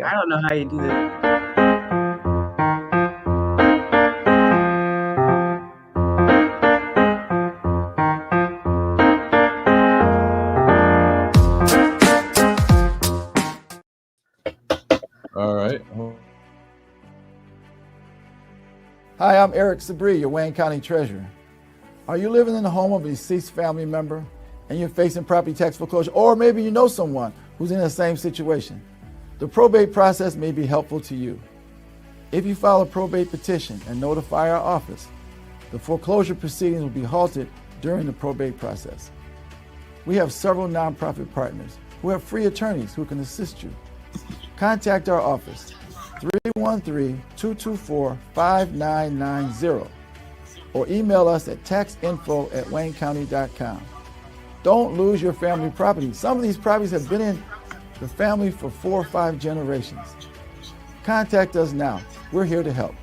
I don't know how you do this. All right. Hi, I'm Eric Sabri, your Wayne County Treasurer. Are you living in the home of a deceased family member and you're facing property tax foreclosure, or maybe you know someone who's in the same situation? The probate process may be helpful to you. If you file a probate petition and notify our office, the foreclosure proceedings will be halted during the probate process. We have several nonprofit partners who have free attorneys who can assist you. Contact our office, 313-224-5990, or email us at taxinfo@waynecounty.com. Don't lose your family property. Some of these properties have been in the family for 4 or 5 generations. Contact us now. We're here to help.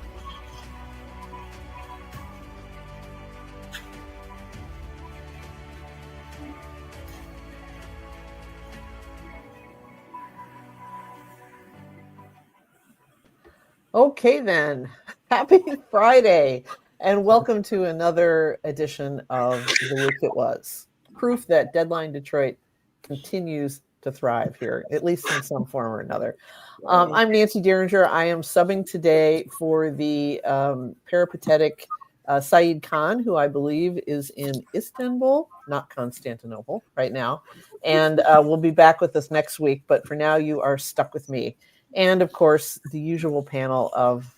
Okay, then. Happy Friday, and welcome to another edition of The Week It Was. Proof that Deadline Detroit continues to thrive here, at least in some form or another. I'm Nancy Derringer. I am subbing today for the peripatetic Saeed Khan, who I believe is in Istanbul, not Constantinople, right now. And we'll be back with us next week, but for now you are stuck with me. And of course, the usual panel of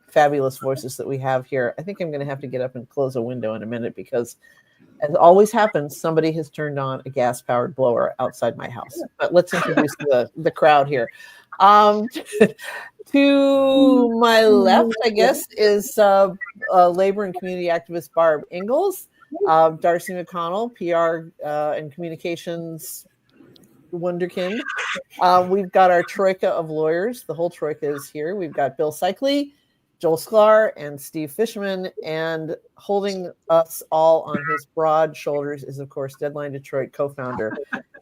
fabulous voices that we have here. I think I'm going to have to get up and close a window in a minute because, as always happens, somebody has turned on a gas-powered blower outside my house. But let's introduce the crowd here. To my left, I guess, is labor and community activist Barb Ingalls, Darci McConnell, PR and communications wonderkind. We've got our troika of lawyers. The whole troika is here. We've got Bill Seikaly, Joel Sklar, and Steve Fishman. And holding us all on his broad shoulders is, of course, Deadline Detroit co-founder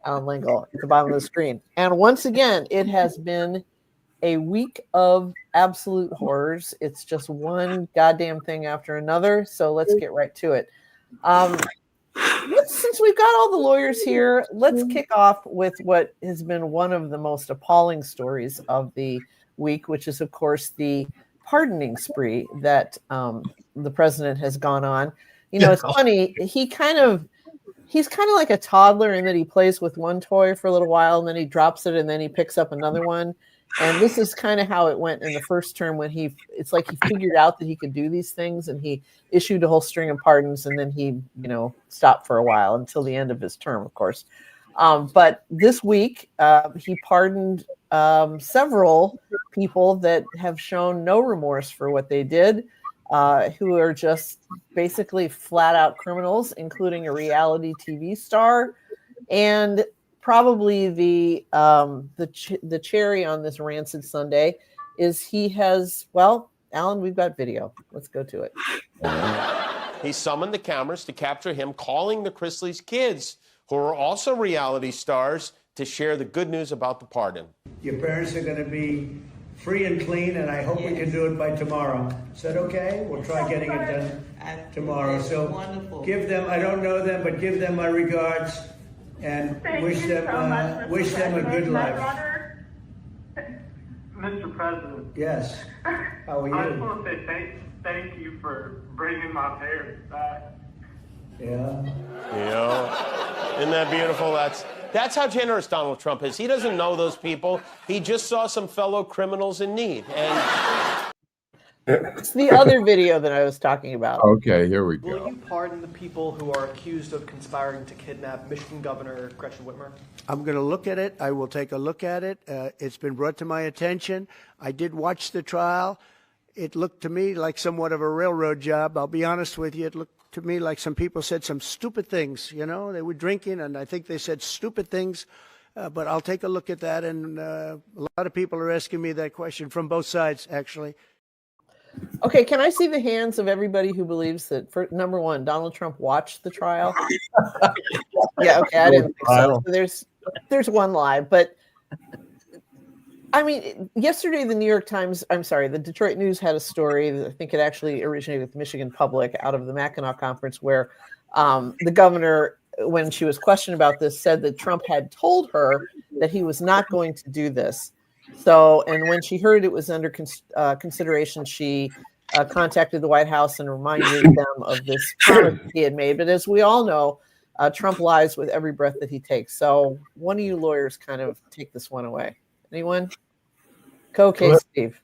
Allan Lengel at the bottom of the screen. And once again, it has been a week of absolute horrors. It's just one goddamn thing after another. So let's get right to it. Since we've got all the lawyers here, let's kick off with what has been one of the most appalling stories of the week, which is, of course, the pardoning spree that the president has gone on. You know, it's funny. He's kind of like a toddler in that he plays with one toy for a little while, and then he drops it, and then he picks up another one. And this is kind of how it went in the first term when it's like he figured out that he could do these things, and he issued a whole string of pardons, and then he, stopped for a while until the end of his term, of course. But this week, he pardoned several people that have shown no remorse for what they did, who are just basically flat out criminals, including a reality TV star, and probably the cherry on this rancid Sunday is Allan, we've got video. Let's go to it. He summoned the cameras to capture him calling the Chrisleys' kids, who are also reality stars, to share the good news about the pardon. Your parents are going to be free and clean, and I hope we can do it by tomorrow. Is that okay? We'll try getting it done tomorrow. So wonderful. Give them, I don't know them, but give them my regards. And wish them a good life. Mr. President. Yes. How are you? I just want to say thank you for bringing my parents back. Yeah. Isn't that beautiful? That's how generous Donald Trump is. He doesn't know those people. He just saw some fellow criminals in need. And it's the other video that I was talking about. Okay, here we go. Will you pardon the people who are accused of conspiring to kidnap Michigan Governor Gretchen Whitmer? I'm going to look at it. I will take a look at it. It's been brought to my attention. I did watch the trial. It looked to me like somewhat of a railroad job. I'll be honest with you. It looked to me like some people said some stupid things. They were drinking, and I think they said stupid things. But I'll take a look at that. And a lot of people are asking me that question from both sides, actually. Okay, can I see the hands of everybody who believes that, for number one, Donald Trump watched the trial? Yeah, okay, I didn't think so. So there's one lie, but I mean, yesterday the Detroit News had a story that I think it actually originated with the Michigan Public out of the Mackinac conference, where the governor, when she was questioned about this, said that Trump had told her that he was not going to do this. So, and when she heard it was under consideration, she contacted the White House and reminded them of this promise he had made. But as we all know, Trump lies with every breath that he takes. So one of you lawyers kind of take this one away. Anyone? Co-case Steve.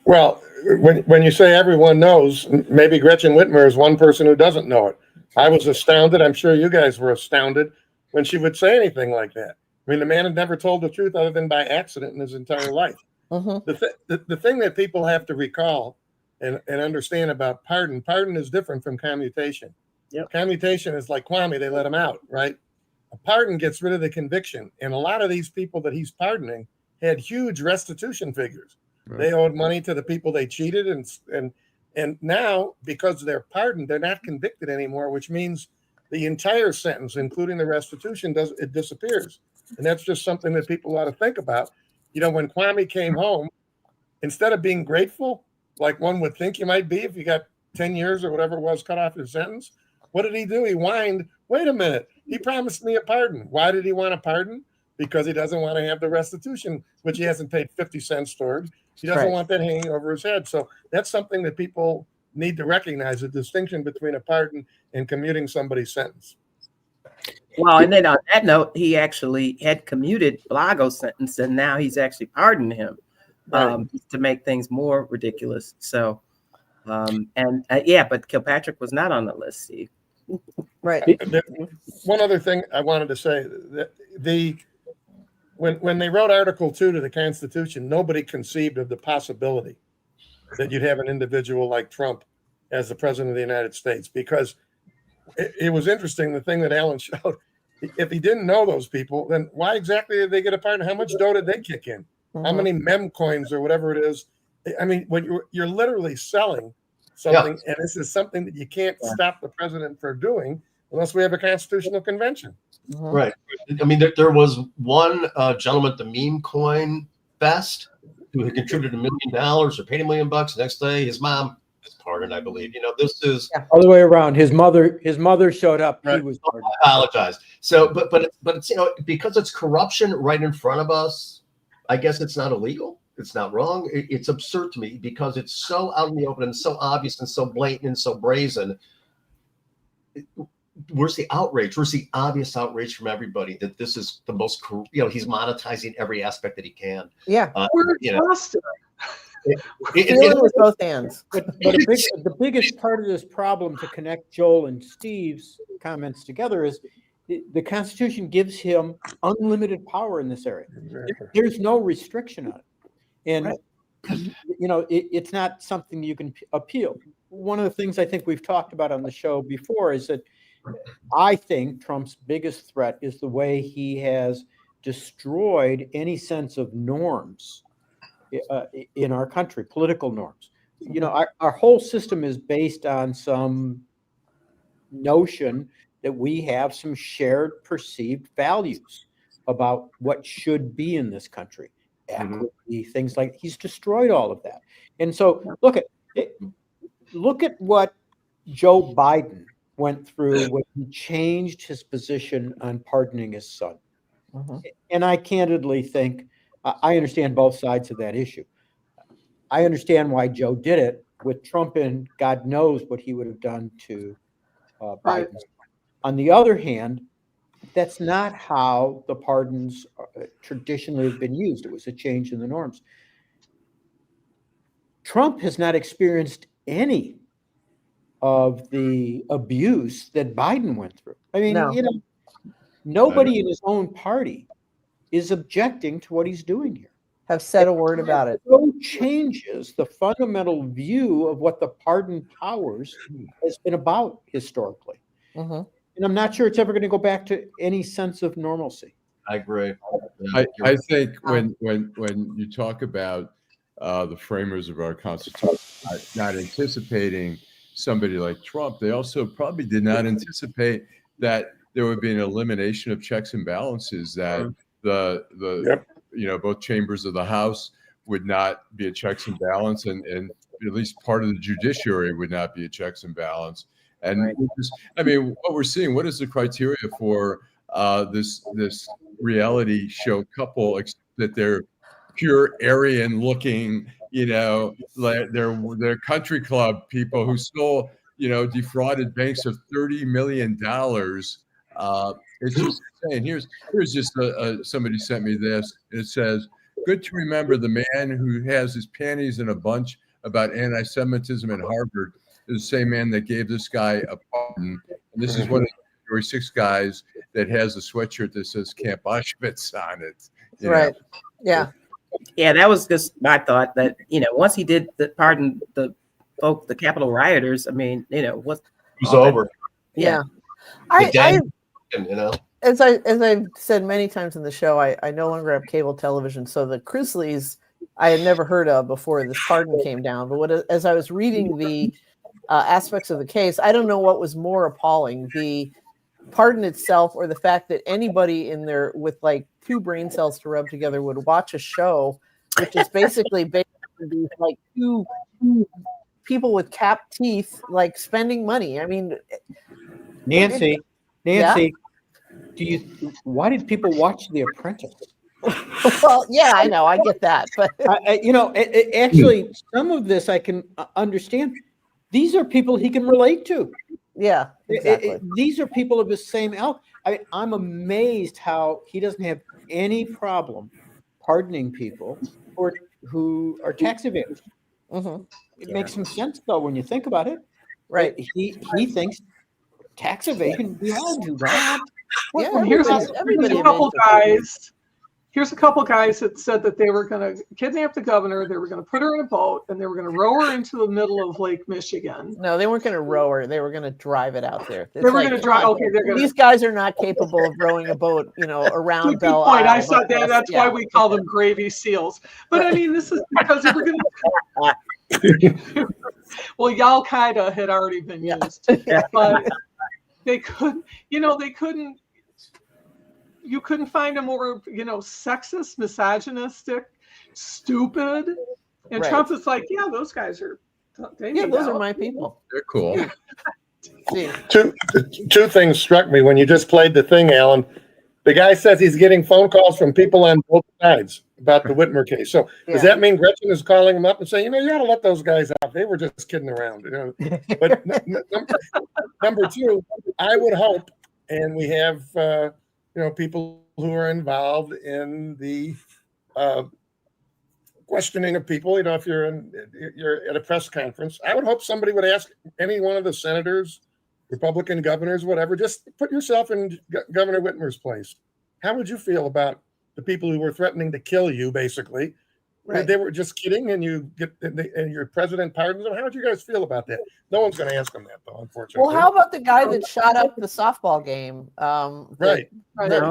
Well, when you say everyone knows, maybe Gretchen Whitmer is one person who doesn't know it. I was astounded. I'm sure you guys were astounded when she would say anything like that. I mean, the man had never told the truth other than by accident in his entire life. The thing that people have to recall and understand about pardon is different from commutation. Yep. Commutation is like Kwame, they let him out, right? A pardon gets rid of the conviction. And a lot of these people that he's pardoning had huge restitution figures. Right. They owed money to the people they cheated. And now, because they're pardoned, they're not convicted anymore, which means the entire sentence, including the restitution, disappears. And that's just something that people ought to think about. You know, when Kwame came home, instead of being grateful, like one would think you might be if you got 10 years or whatever it was cut off his sentence, what did he do? He whined, wait a minute, he promised me a pardon. Why did he want a pardon? Because he doesn't want to have the restitution, which he hasn't paid 50 cents toward. He doesn't want that hanging over his head. So that's something that people need to recognize, the distinction between a pardon and commuting somebody's sentence. Well, and then on that note, he actually had commuted Blago's sentence, and now he's actually pardoned him to make things more ridiculous. So, but Kilpatrick was not on the list, Steve. Right. One other thing I wanted to say, that when they wrote Article 2 to the Constitution, nobody conceived of the possibility that you'd have an individual like Trump as the president of the United States, because it was interesting, the thing that Allan showed. If he didn't know those people, then why exactly did they get a pardon? How much dough did they kick in? How many mem coins or whatever it is? I mean, when you're literally selling something, and this is something that you can't stop the president from doing unless we have a constitutional convention. Right. I mean, there was one gentleman at the meme coin fest who had contributed $1 million or paid $1 million. The next day, his mom was pardoned, I believe. You know, this is all the way around. His mother showed up. Right. He was pardoned. I apologize. So, but it's, you know, because it's corruption right in front of us, I guess it's not illegal. It's not wrong. It's absurd to me because it's so out in the open and so obvious and so blatant and so brazen. Where's the outrage? Where's the obvious outrage from everybody that this is the most, you know, he's monetizing every aspect that he can. Yeah. You know, with both hands. But the biggest part of this problem, to connect Joel and Steve's comments together, is the Constitution gives him unlimited power in this area. There's no restriction on it. And, you know, it's not something you can appeal. One of the things I think we've talked about on the show before is that I think Trump's biggest threat is the way he has destroyed any sense of norms in our country, political norms. You know, our whole system is based on some notion that we have some shared perceived values about what should be in this country. Equity, things like, he's destroyed all of that. And so look at what Joe Biden went through when he changed his position on pardoning his son. And I candidly think, I understand both sides of that issue. I understand why Joe did it. With Trump in, God knows what he would have done to Biden. On the other hand, that's not how the pardons traditionally have been used. It was a change in the norms. Trump has not experienced any of the abuse that Biden went through. I mean, you know, nobody in his own party is objecting to what he's doing here. Have said a word about it. No changes the fundamental view of what the pardon powers has been about historically. And I'm not sure it's ever going to go back to any sense of normalcy. I agree. I think when you talk about the framers of our Constitution not anticipating somebody like Trump, they also probably did not anticipate that there would be an elimination of checks and balances, that both chambers of the House would not be a checks and balance, and at least part of the judiciary would not be a checks and balance. And what we're seeing, what is the criteria for this reality show couple, except that they're pure Aryan looking, like they're country club people who stole, defrauded banks of $30 million. It's just insane. Here's just somebody sent me this. It says, "Good to remember the man who has his panties in a bunch about anti-Semitism at Harvard is the same man that gave this guy a pardon." And this is one of the January 6 guys that has a sweatshirt that says Camp Auschwitz on it. Right. Yeah. Yeah, that was just my thought that, once he did pardon the folk, the Capitol rioters, what's it was over. Yeah. As I've said many times in the show, I no longer have cable television, so the Chrisleys I had never heard of before this pardon came down. But as I was reading the aspects of the case, I don't know what was more appalling, the pardon itself or the fact that anybody in there with like 2 brain cells to rub together would watch a show, which is basically based on these like two people with capped teeth, like spending money. I mean, Nancy, Yeah? why did people watch The Apprentice? Well, yeah, I know, I get that, but actually, some of this I can understand. These are people he can relate to. Yeah, exactly. These are people of his same ilk. I'm amazed how he doesn't have any problem pardoning people who are tax evaders. Mm-hmm. It makes some sense though when you think about it. Right. He thinks tax evasion, we all do that. Yeah, Well, here's a couple guys. Here's a couple guys that said that they were going to kidnap the governor. They were going to put her in a boat and they were going to row her into the middle of Lake Michigan. No, they weren't going to row her. They were going to drive it out there. They were going to drive. Okay, these guys are not capable of rowing a boat, around Good Belle point. Isle. I saw that. That's why we call them gravy seals. But I mean, this is because they were going to. Well, Al-Qaeda had already been used, but they couldn't. They couldn't. You couldn't find a more, sexist, misogynistic, stupid. And Right. Trump is like, yeah, those guys are. Those are my people. They're cool. Two things struck me when you just played the thing, Alan. The guy says he's getting phone calls from people on both sides about the Whitmer case. So does that mean Gretchen is calling him up and saying, you got to let those guys out? They were just kidding around. But number two, I would hope, and we have people who are involved in the questioning of people. If you're at a press conference, I would hope somebody would ask any one of the senators, Republican governors, whatever, just put yourself in Governor Whitmer's place. How would you feel about the people who were threatening to kill you, basically? Right. They were just kidding, and and your president pardons them. How would you guys feel about that? No one's going to ask them that, though, unfortunately. Well, how about the guy that shot up the softball game? That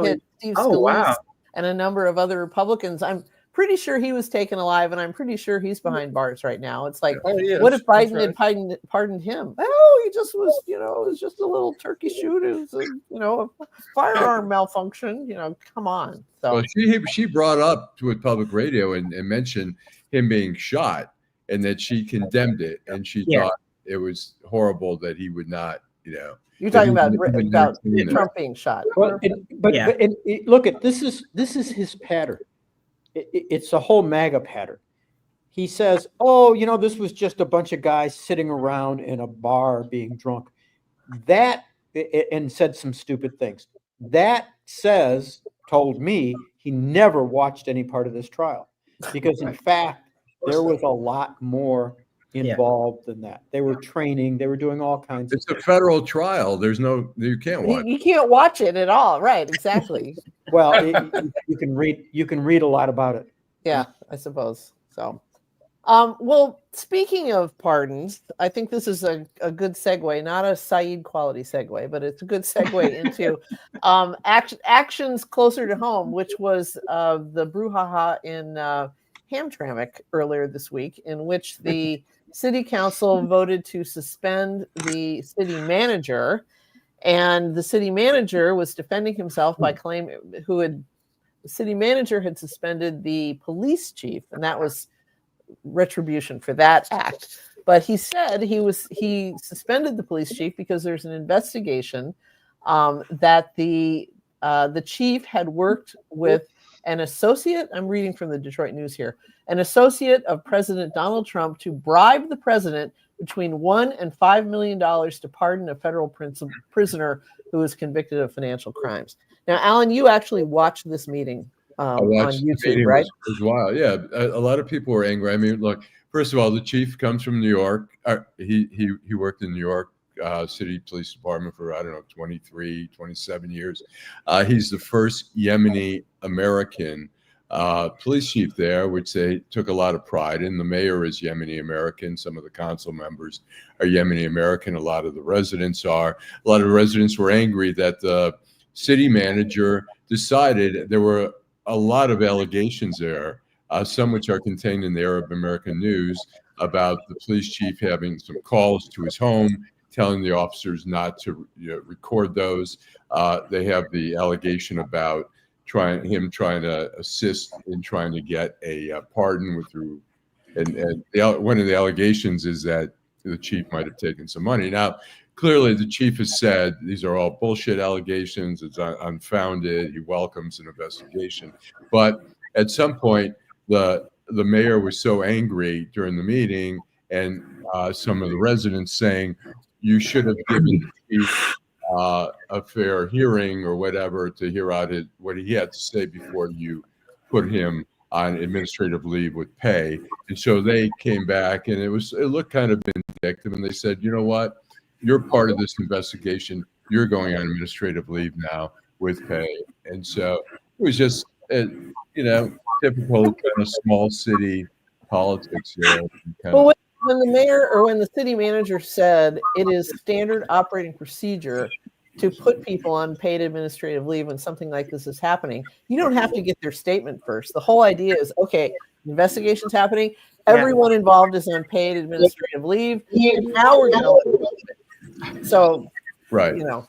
hit Steve Scalise and a number of other Republicans. I'm pretty sure he was taken alive, and I'm pretty sure he's behind bars right now. It's like, what if Biden had pardoned him? Oh, he just was, it was just a little turkey shoot. It was, a firearm malfunction. Come on. So Well, she brought up to a public radio and mentioned him being shot, and that she condemned it, and she thought it was horrible that he would not, You're talking about Trump being shot. Well, look at this is his pattern. It's a whole MAGA pattern. He says, this was just a bunch of guys sitting around in a bar being drunk. And said some stupid things. That told me he never watched any part of this trial. Because in fact, there was a lot more involved than that. They were training, they were doing all kinds of things. It's a federal trial. You can't watch. You can't watch it at all. Right, exactly. Well, you can read a lot about it. Yeah, I suppose so. Well, speaking of pardons, I think this is a good segue, not a Saeed quality segue, but it's a good segue into actions closer to home, which was the brouhaha in Hamtramck earlier this week, in which the city council voted to suspend the city manager. And the city manager was defending himself by claiming, who had city manager had suspended the police chief, and that was retribution for that act. But he said he suspended the police chief because there's an investigation that the chief had worked with an associate. I'm reading from the Detroit News here. An associate of President Donald Trump to bribe the president between $1 and $5 million to pardon a federal prisoner who was convicted of financial crimes. Now, Allan, you actually watched this meeting on YouTube, right? It was wild. Yeah, a lot of people were angry. I mean, look, first of all, the chief comes from New York. He worked in New York City Police Department for, 23, 27 years. He's the first Yemeni American police chief there, which they took a lot of pride in. The mayor is Yemeni American. Some of the council members are Yemeni American. A lot of the residents are. A lot of the residents were angry that the city manager decided there were a lot of allegations there, some which are contained in the Arab American News, about the police chief having some calls to his home, telling the officers not to record those. They have the allegation about trying to assist in trying to get a pardon one of the allegations is that the chief might have taken some money. Now, clearly, the chief has said these are all bullshit allegations. It's unfounded. He welcomes an investigation. But at some point, the mayor was so angry during the meeting, and some of the residents saying, you should have given the chief a fair hearing or whatever to hear out what he had to say before you put him on administrative leave with pay. And so they came back, and it looked kind of vindictive, and they said, you know what? You're part of this investigation. You're going on administrative leave now with pay. And so it was just, typical kind of small city politics here. Well, when the mayor or when the city manager said it is standard operating procedure to put people on paid administrative leave when something like this is happening, you don't have to get their statement first. The whole idea is, okay, investigation's happening. Everyone involved is on paid administrative leave. And now we're going to. So, right. Yeah.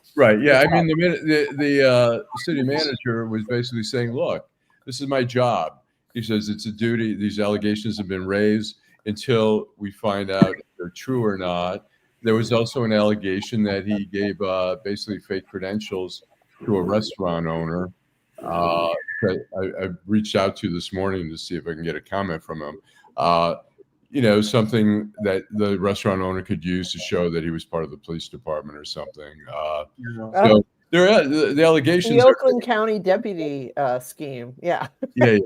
I mean, the city manager was basically saying, look, this is my job. He says it's a duty. These allegations have been raised until we find out if they're true or not. There was also an allegation that he gave basically fake credentials to a restaurant owner. I reached out to this morning to see if I can get a comment from him. Something that the restaurant owner could use to show that he was part of the police department or something. So there are the allegations. The Oakland County deputy scheme. Yeah. Yeah.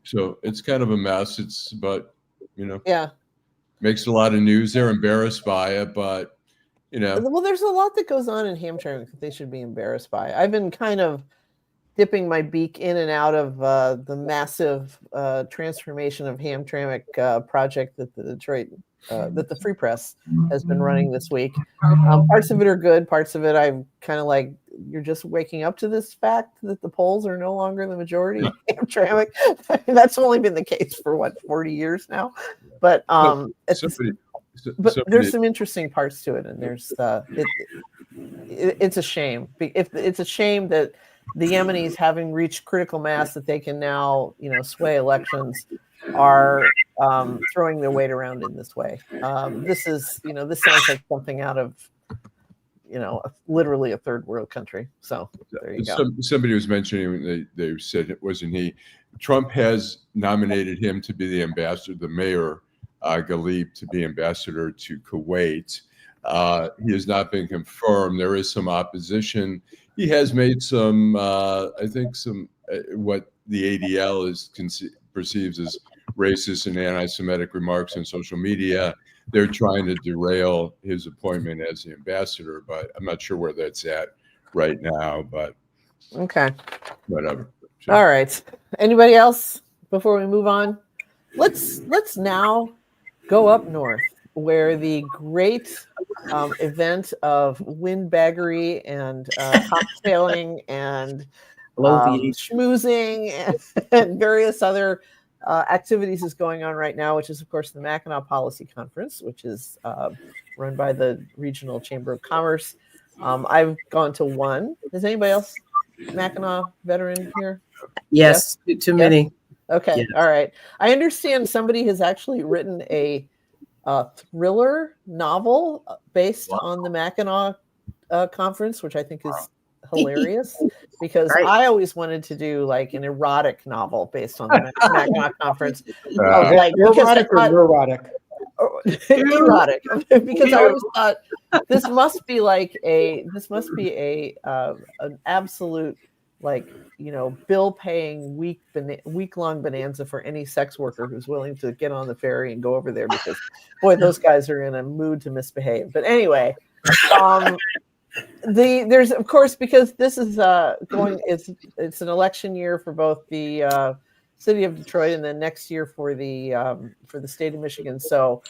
So it's kind of a mess. But makes a lot of news. They're embarrassed by it, but Well, there's a lot that goes on in Hamtramck that they should be embarrassed by. I've been kind of dipping my beak in and out of the massive transformation of Hamtramck project that that the Free Press has been running this week. Parts of it are good. Parts of it I'm kind of like, you're just waking up to this fact that the polls are no longer the majority in Hamtramck. That's only been the case for 40 years now. But there's some interesting parts to it, and there's it's a shame. It's a shame that the Yemenis, having reached critical mass that they can now, sway elections, are throwing their weight around in this way. This sounds like something out of, literally a third world country. So there you go. Somebody was mentioning, they said it wasn't he. Trump has nominated him to be the ambassador, the mayor, Ghalib, to be ambassador to Kuwait. He has not been confirmed. There is some opposition. He has made some, what the ADL perceives as racist and anti-Semitic remarks on social media. They're trying to derail his appointment as the ambassador, but I'm not sure where that's at right now. But okay, whatever. Sure. All right. Anybody else before we move on? Let's now go up north, where the great event of windbaggery and cocktailing and schmoozing and various other activities is going on right now, which is, of course, the Mackinac Policy Conference, which is run by the Regional Chamber of Commerce. I've gone to one. Has anybody else Mackinac veteran here? Yes, too many. Okay, Yes. all right. I understand somebody has actually written a thriller novel based on the Mackinac conference, which I think is hilarious because Right. I always wanted to do like an erotic novel based on the Mackinac conference. I was like, because I Erotic or thought, neurotic? erotic, because I always thought this must be an absolute, like, bill paying week long bonanza for any sex worker who's willing to get on the ferry and go over there, because boy, those guys are in a mood to misbehave. But anyway, there's, of course, because this is it's an election year for both the city of Detroit and then next year for the state of Michigan. So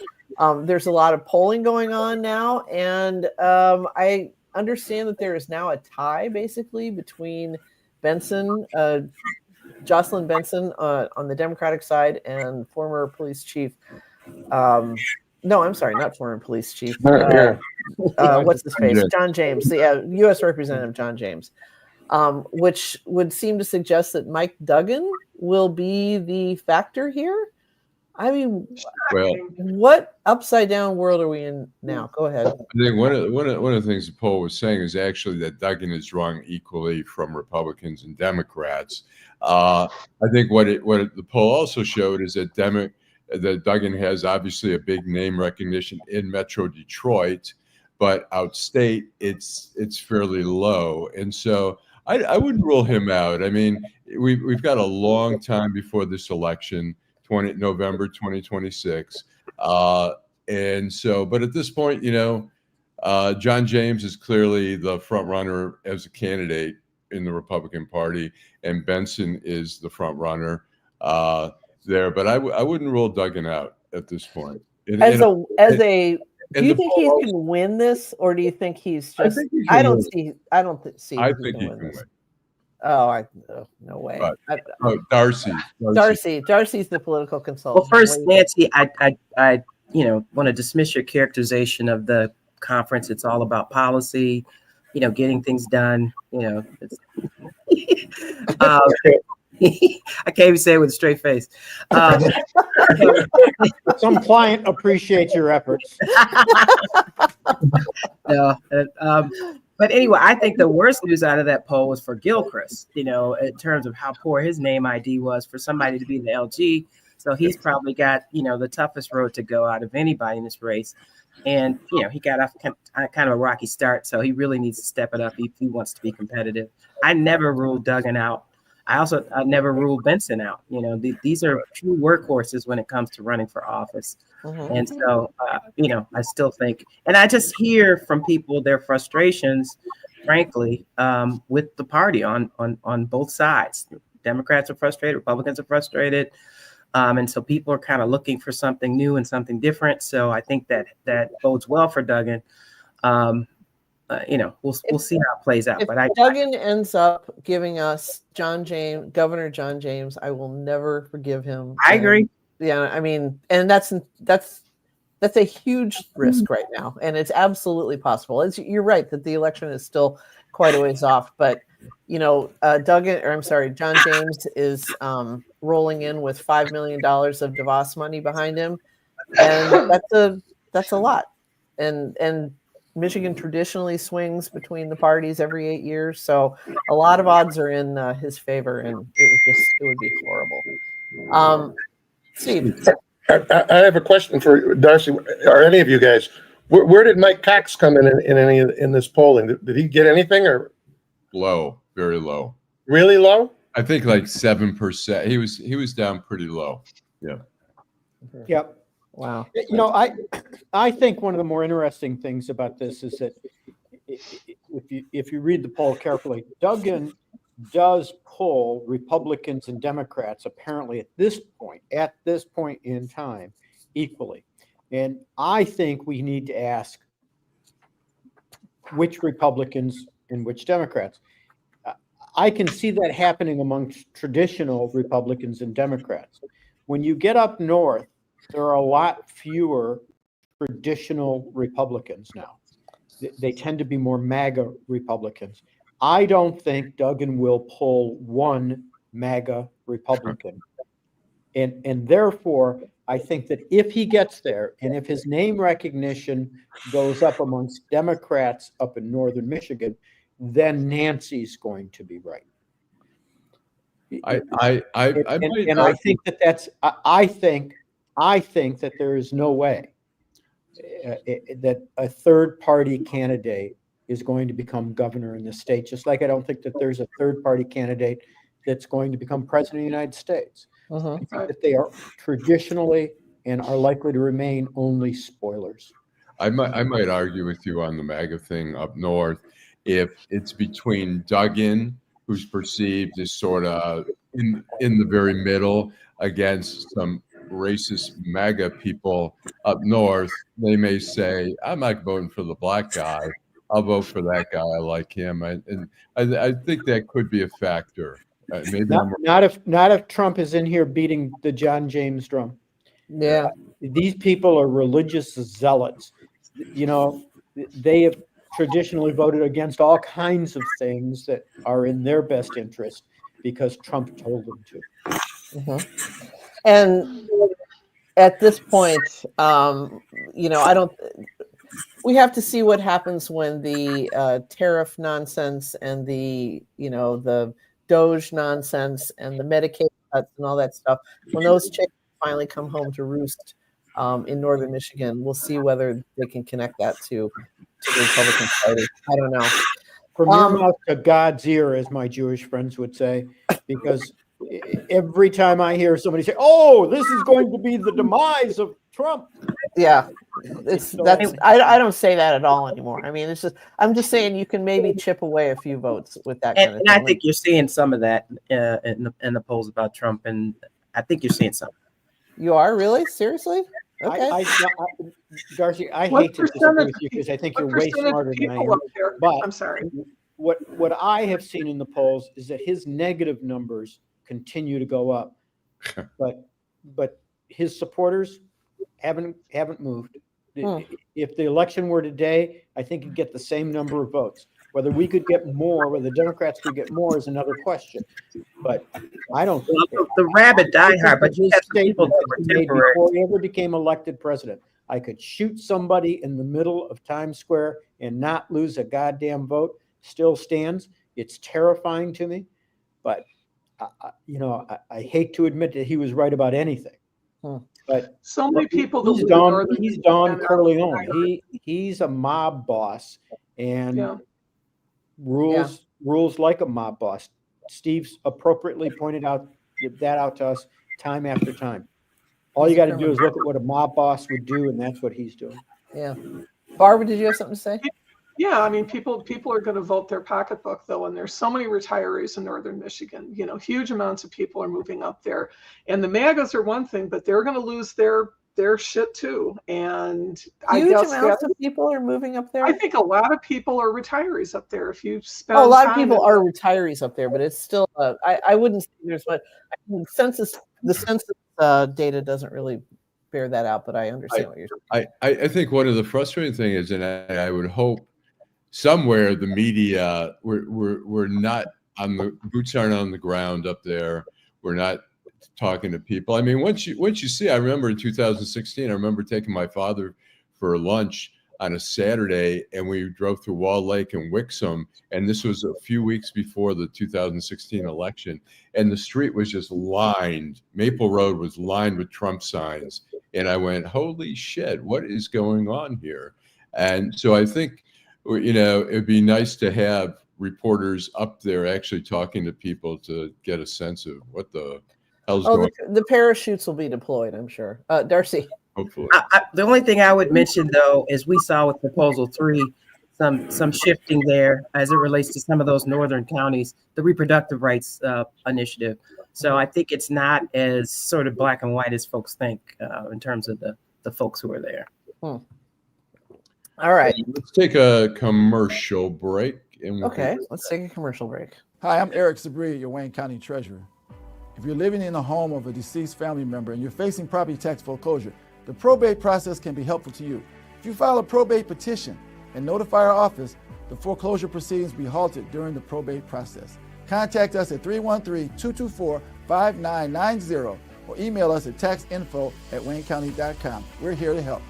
there's a lot of polling going on now, and I understand that there is now a tie basically between Benson, Jocelyn Benson on the Democratic side, and former police chief. No, I'm sorry, not former police chief. What's his face? John James, the U.S. Representative John James, which would seem to suggest that Mike Duggan will be the factor here. I mean, well, what upside down world are we in now? Go ahead. I think one of the things the poll was saying is actually that Duggan is drawing equally from Republicans and Democrats. I think what the poll also showed is that Duggan has obviously a big name recognition in Metro Detroit, but outstate it's fairly low, and so I wouldn't rule him out. I mean, we've got a long time before this election, November 2026, and so. But at this point, John James is clearly the front runner as a candidate in the Republican Party, and Benson is the front runner there. But I wouldn't rule Duggan out at this point. Do you think he can win this, or do you think he's just? I don't see. I think he can win. Oh, no way. Darcy's the political consultant. Well, first, Nancy, I want to dismiss your characterization of the conference. It's all about policy, getting things done. I can't even say it with a straight face. Some client appreciates your efforts. But anyway, I think the worst news out of that poll was for Gilchrist, in terms of how poor his name ID was for somebody to be the LG. So he's probably got, the toughest road to go out of anybody in this race. And, he got off kind of a rocky start. So he really needs to step it up if he wants to be competitive. I never ruled Duggan out. I never ruled Benson out. These are true workhorses when it comes to running for office. Mm-hmm. And so, I still think, and I just hear from people their frustrations, frankly, with the party on both sides. Democrats are frustrated, Republicans are frustrated. And so people are kind of looking for something new and something different. So I think that bodes well for Duggan. We'll see how it plays out. But Duggan ends up giving us Governor John James, I will never forgive him. I agree. Yeah, I mean, and that's a huge risk right now, and it's absolutely possible. You're right that the election is still quite a ways off, but John James is rolling in with $5 million of DeVos money behind him, and that's a lot, and Michigan traditionally swings between the parties every 8 years, so a lot of odds are in his favor, and it would be horrible. Steve, I have a question for Darcy or any of you guys. Where did Mike Cox come in this polling? Did he get anything or low, very low? Really low? I think like 7%. He was down pretty low. Yeah. Yep. Wow. I think one of the more interesting things about this is that if you read the poll carefully, Duggan does pull Republicans and Democrats apparently at this point in time equally. And I think we need to ask which Republicans and which Democrats. I can see that happening among traditional Republicans and Democrats. When you get up north, there are a lot fewer traditional Republicans now. They tend to be more MAGA Republicans. I don't think Duggan will pull one MAGA Republican. And therefore, I think that if he gets there and if his name recognition goes up amongst Democrats up in northern Michigan, then Nancy's going to be right. I think that that's I think that there is no way that a third party candidate is going to become governor in the state, just like I don't think that there's a third party candidate that's going to become president of the United States. I think that they are traditionally and are likely to remain only spoilers. I might argue with you on the MAGA thing up north. If it's between Duggan, who's perceived as sort of in the very middle, against some racist MAGA people up north, they may say, I'm not voting for the black guy. I'll vote for that guy. I like him. And I think that could be a factor. Maybe not if Trump is in here beating the John James drum. Yeah. These people are religious zealots. You know, they have traditionally voted against all kinds of things that are in their best interest because Trump told them to. And at this point, we have to see what happens when the tariff nonsense and the Doge nonsense and the Medicaid cuts and all that stuff, when those chickens finally come home to roost in northern Michigan, we'll see whether they can connect that to the Republican Party. I don't know. From your mouth to God's ear, as my Jewish friends would say, because every time I hear somebody say, "Oh, this is going to be the demise of Trump," yeah, I don't say that at all anymore. I mean, I'm just saying you can maybe chip away a few votes with that kind of thing. And I think you're seeing some of that in the polls about Trump, and I think you're seeing some. You are really? Seriously? Okay. Darci, I hate to disagree with you because I think you're way smarter than I am. But I'm sorry. What I have seen in the polls is that his negative numbers continue to go up, but his supporters haven't moved. If the election were today, I think he'd get the same number of votes. Whether we could get more, whether the Democrats could get more, is another question. But I don't think the rabid diehard. But his statement before he ever became elected president, I could shoot somebody in the middle of Times Square and not lose a goddamn vote, still stands. It's terrifying to me, but I hate to admit that he was right about anything. But so many people, he's Don Corleone. He's a mob boss and rules like a mob boss. Steve's appropriately pointed out to us time after time. All you got to do is look at what a mob boss would do, and that's what he's doing. Yeah. Barbara, did you have something to say? Yeah, I mean, people are going to vote their pocketbook, though, and there's so many retarees in northern Michigan. Huge amounts of people are moving up there, and the MAGAs are one thing, but they're going to lose their shit too. And huge amounts of people are moving up there. I think a lot of people are retarees up there. If you spend a lot of people are retirees up there, but it's still I wouldn't say there's much. The census data doesn't really bear that out, but I understand what you're saying. I think one of the frustrating things is, and I would hope somewhere the media we're not on the boots aren't on the ground up there. We're not talking to people. I mean, once you see, I remember in 2016, I remember taking my father for lunch on a Saturday, and we drove through Wall Lake and Wixom, and this was a few weeks before the 2016 election, and the street was just lined. Maple Road was lined with Trump signs, and I went, holy shit, what is going on here? And so I think, it'd be nice to have reporters up there actually talking to people to get a sense of what the hell's going on. The parachutes will be deployed, I'm sure. Darci. Hopefully. The only thing I would mention, though, is we saw with Proposal 3 some shifting there as it relates to some of those northern counties, the reproductive rights initiative. So I think it's not as sort of black and white as folks think in terms of the folks who are there. All right. Let's take a commercial break. Let's take a commercial break. Hi, I'm Eric Sabri, your Wayne County Treasurer. If you're living in the home of a deceased family member and you're facing property tax foreclosure, the probate process can be helpful to you. If you file a probate petition and notify our office, the foreclosure proceedings be halted during the probate process. Contact us at 313-224-5990 or email us at taxinfo@waynecounty.com. We're here to help.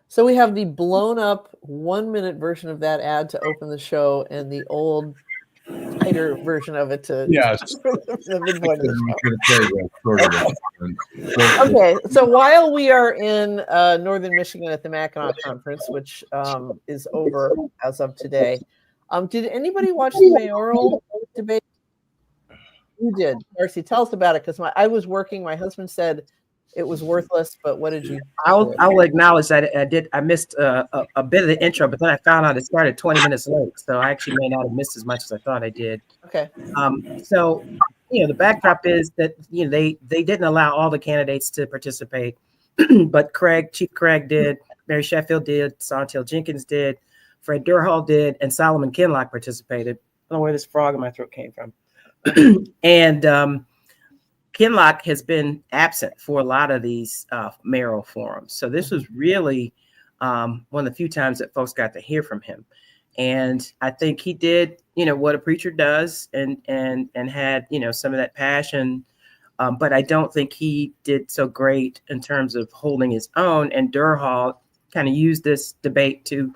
So we have the blown up 1-minute version of that ad to open the show and the old tighter version of it to the midpoint of the show. Okay, so while we are in northern Michigan at the Mackinac conference, which is over as of today, did anybody watch the mayoral debate? You did. Darcy, tell us about it, because I was working. My husband said it was worthless, but what did you? I will acknowledge that I missed a bit of the intro, but then I found out it started 20 minutes late, so I actually may not have missed as much as I thought I did. Okay. So the backdrop is that they didn't allow all the candidates to participate, but Chief Craig did, Mary Sheffield did, Santil Jenkins did, Fred Durhal did, and Solomon Kinlock participated. I don't know where this frog in my throat came from, and Kinlock has been absent for a lot of these mayoral forums. So this was really one of the few times that folks got to hear from him. And I think he did, what a preacher does and had, some of that passion. But I don't think he did so great in terms of holding his own. And Durhal kind of used this debate to,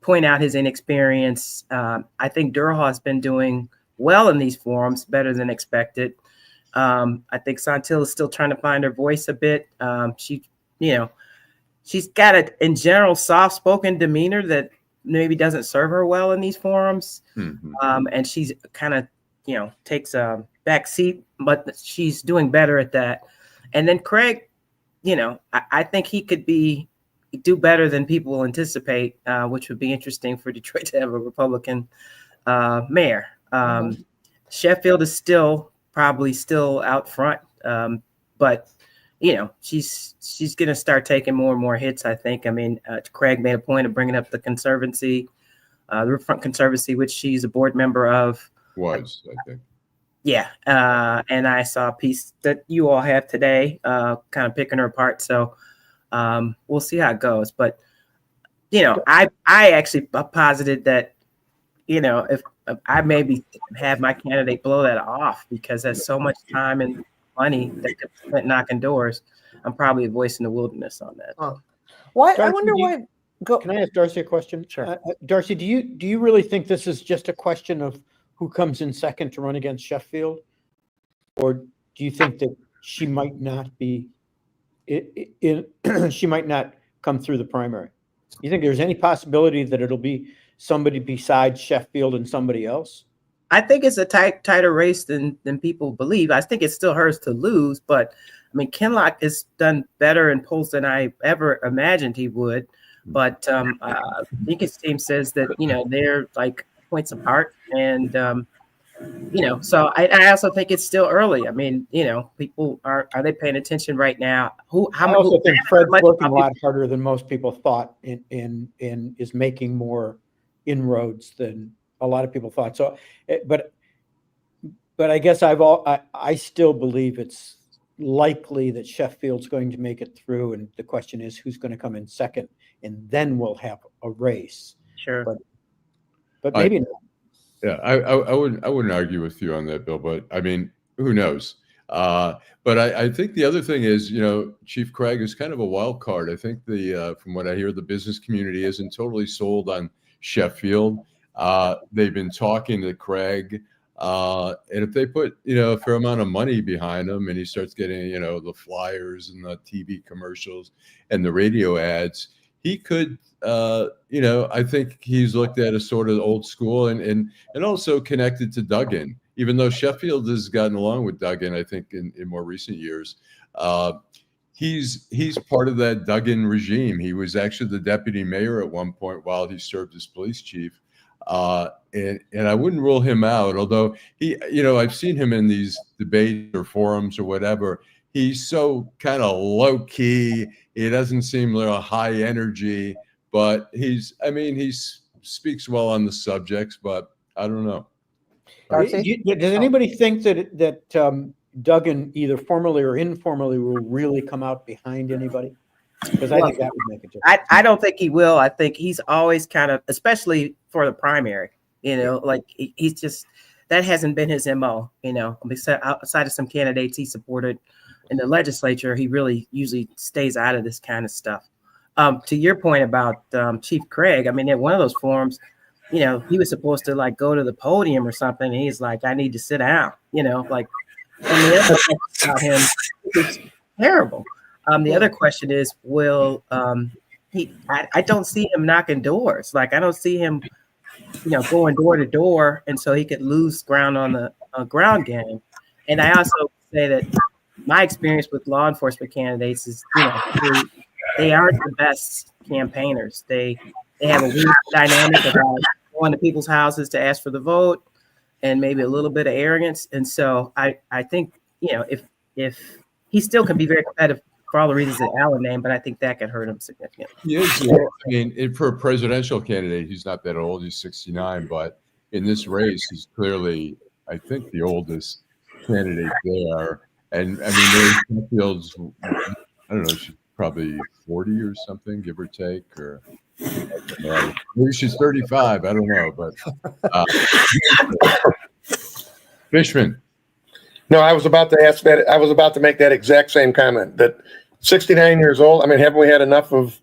point out his inexperience. I think Durhal has been doing well in these forums, better than expected. I think Santil is still trying to find her voice a bit. She's got in general, soft-spoken demeanor that maybe doesn't serve her well in these forums. Mm-hmm. And she's kind of, takes a back seat, but she's doing better at that. And then Craig, I think he could do better than people will anticipate, which would be interesting for Detroit to have a Republican mayor. Sheffield is probably still out front, but she's going to start taking more and more hits, I think. I mean, Craig made a point of bringing up the Conservancy, the Riverfront Conservancy, which she's a board member of. I think. Yeah, and I saw a piece that you all have today, kind of picking her apart. So we'll see how it goes. But I actually posited that if I maybe have my candidate blow that off, because there's so much time and money that could be spent knocking doors. I'm probably a voice in the wilderness on that. Why? Darcy, I wonder why. Can I ask Darcy a question? Sure. Darcy, do you really think this is just a question of who comes in second to run against Sheffield, or do you think that she might not be? She might not come through the primary. You think there's any possibility that it'll be somebody besides Sheffield and somebody else? I think it's a tighter race than people believe. I think it's still hers to lose, but I mean, Kinlock has done better in polls than I ever imagined he would. But I think his team says that, they're like points apart. And, so I also think it's still early. I mean, people are they paying attention right now? I also think Fred's working a lot harder than most people thought and is making more inroads than a lot of people thought. So, but I guess I still believe it's likely that Sheffield's going to make it through, and the question is who's going to come in second, and then we'll have a race. Sure, but maybe not. Yeah, I wouldn't argue with you on that, Bill. But I mean, who knows? But I think the other thing is, Chief Craig is kind of a wild card. I think from what I hear, the business community isn't totally sold on Sheffield. They've been talking to Craig, and if they put a fair amount of money behind him, and he starts getting the flyers and the TV commercials and the radio ads, he could I think he's looked at as sort of old school and also connected to Duggan, even though Sheffield has gotten along with Duggan, I think in more recent years. He's part of that Duggan regime. He was actually the deputy mayor at one point while he served as police chief. And I wouldn't rule him out, although I've seen him in these debates or forums or whatever. He's so kind of low key. He doesn't seem like a high energy, but he speaks well on the subjects, but I don't know. Does anybody think that Duggan, either formally or informally, will really come out behind anybody? Because I think that would make a difference. I don't think he will. I think he's always kind of, especially for the primary, like he's just, that hasn't been his MO, outside of some candidates he supported in the legislature, he really usually stays out of this kind of stuff. To your point about Chief Craig, I mean, at one of those forums, he was supposed to like go to the podium or something. And he's like, I need to sit down, like, and the other thing about him is terrible. The other question is, will I don't see him knocking doors. Like, I don't see him, going door to door. And so he could lose ground on the ground game. And I also say that my experience with law enforcement candidates is, they aren't the best campaigners. They have a weird dynamic about going to people's houses to ask for the vote and maybe a little bit of arrogance. And so I think, if he still can be very competitive for all the reasons that Allan named, but I think that could hurt him significantly. Yes, I mean, for a presidential candidate, he's not that old. He's 69, but in this race, he's clearly, I think, the oldest candidate there. And I mean, Mary Sheffield's, I don't know, she's probably 40 or something, give or take, or maybe she's 35. I don't know, but Fishman. No, I was about to ask that. I was about to make that exact same comment. That 69 years old. I mean, haven't we had enough of?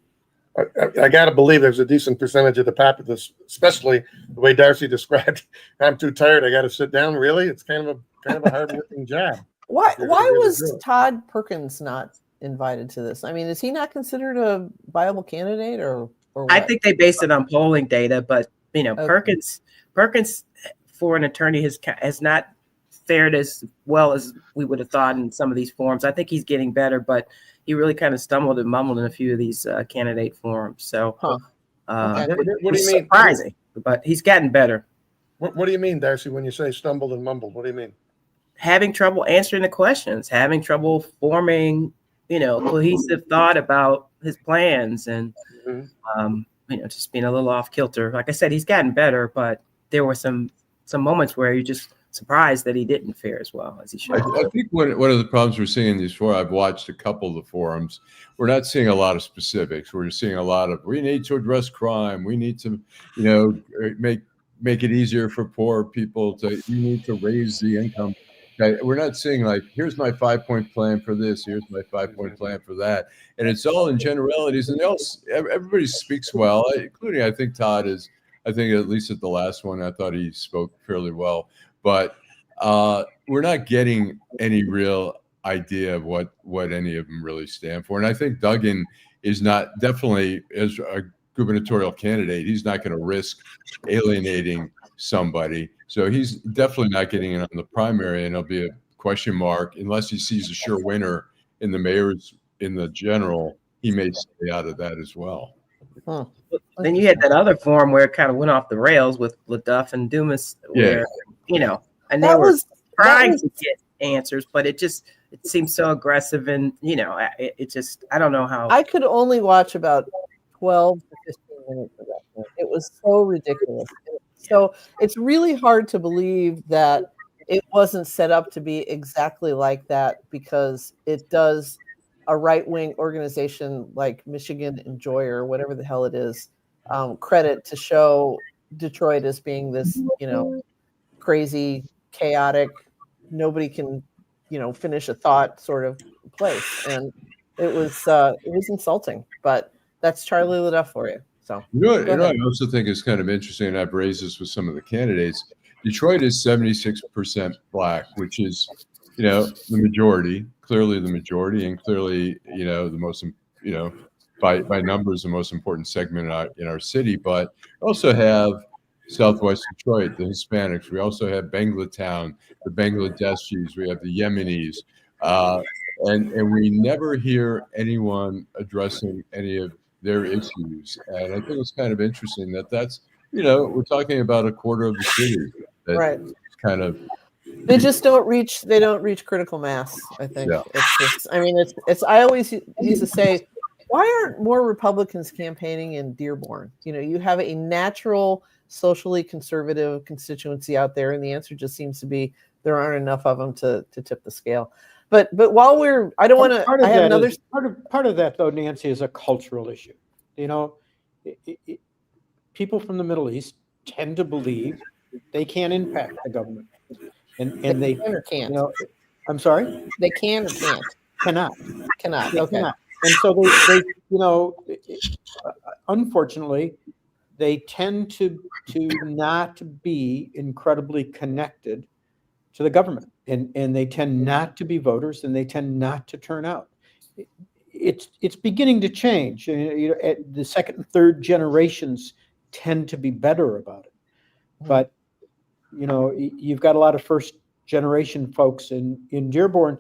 I got to believe there's a decent percentage of the populace, especially the way Darcy described. I'm too tired. I got to sit down. Really, it's kind of a hard working job. Why was Todd Perkins not invited to this? I mean, is he not considered a viable candidate, or what? I think they based it on polling data, but Perkins for an attorney has not fared as well as we would have thought in some of these forums. I think he's getting better, but he really kind of stumbled and mumbled in a few of these candidate forums. So What do you mean? Surprising, but he's gotten better. What do you mean, Darcy, when you say stumbled and mumbled? What do you mean? Having trouble answering the questions, having trouble forming, cohesive thought about his plans, and just being a little off kilter. Like I said, he's gotten better, but there were some moments where you just surprised that he didn't fare as well as he should. I think one of the problems we're seeing in these forums, I've watched a couple of the forums, we're not seeing a lot of specifics. We're seeing a lot of, we need to address crime. We need to, make it easier for poor people you need to raise the income. Okay? We're not seeing like, here's my 5-point plan for this. Here's my 5-point plan for that. And it's all in generalities, and everybody speaks well, including, I think Todd is, at least at the last one, I thought he spoke fairly well. But we're not getting any real idea of what any of them really stand for. And I think Duggan is not, definitely as a gubernatorial candidate, he's not going to risk alienating somebody. So he's definitely not getting in on the primary, and it'll be a question mark unless he sees a sure winner in the mayor's, in the general. He may stay out of that as well. Huh. Then you had that other forum where it kind of went off the rails with LaDuff and Dumas, where, and they were trying to get answers, but it seems so aggressive, and I don't know how. I could only watch about 12 to 15 minutes of that. It was so ridiculous. So it's really hard to believe that it wasn't set up to be exactly like that, because it does a right-wing organization like Michigan Enjoy, or whatever the hell it is, credit to show Detroit as being this, crazy, chaotic, nobody can, finish a thought sort of place. And it was insulting, but that's Charlie LaDuff for you. So I also think is kind of interesting, and I've raised this with some of the candidates. Detroit is 76% Black, which is, the majority, clearly the majority, and clearly, the most, by numbers, the most important segment in our city. But we also have Southwest Detroit, the Hispanics. We also have Banglatown, the Bangladeshis. We have the Yemenis. And we never hear anyone addressing any of their issues. And I think it's kind of interesting that's, we're talking about a quarter of the city. Right. Kind of. They just don't reach critical mass, I think. Yeah. I always used to say, why aren't more Republicans campaigning in Dearborn? You have a natural socially conservative constituency out there, and the answer just seems to be there aren't enough of them to tip the scale. But while I don't want to. I have another part of that though, Nancy, is a cultural issue. People from the Middle East tend to believe they can impact the government, and they can or can't. I'm sorry. They can or can't. Cannot. They Okay. cannot. And so they unfortunately, they tend to not be incredibly connected to the government, and they tend not to be voters, and they tend not to turn out. It's beginning to change. The second and third generations tend to be better about it, but you've got a lot of first generation folks in Dearborn,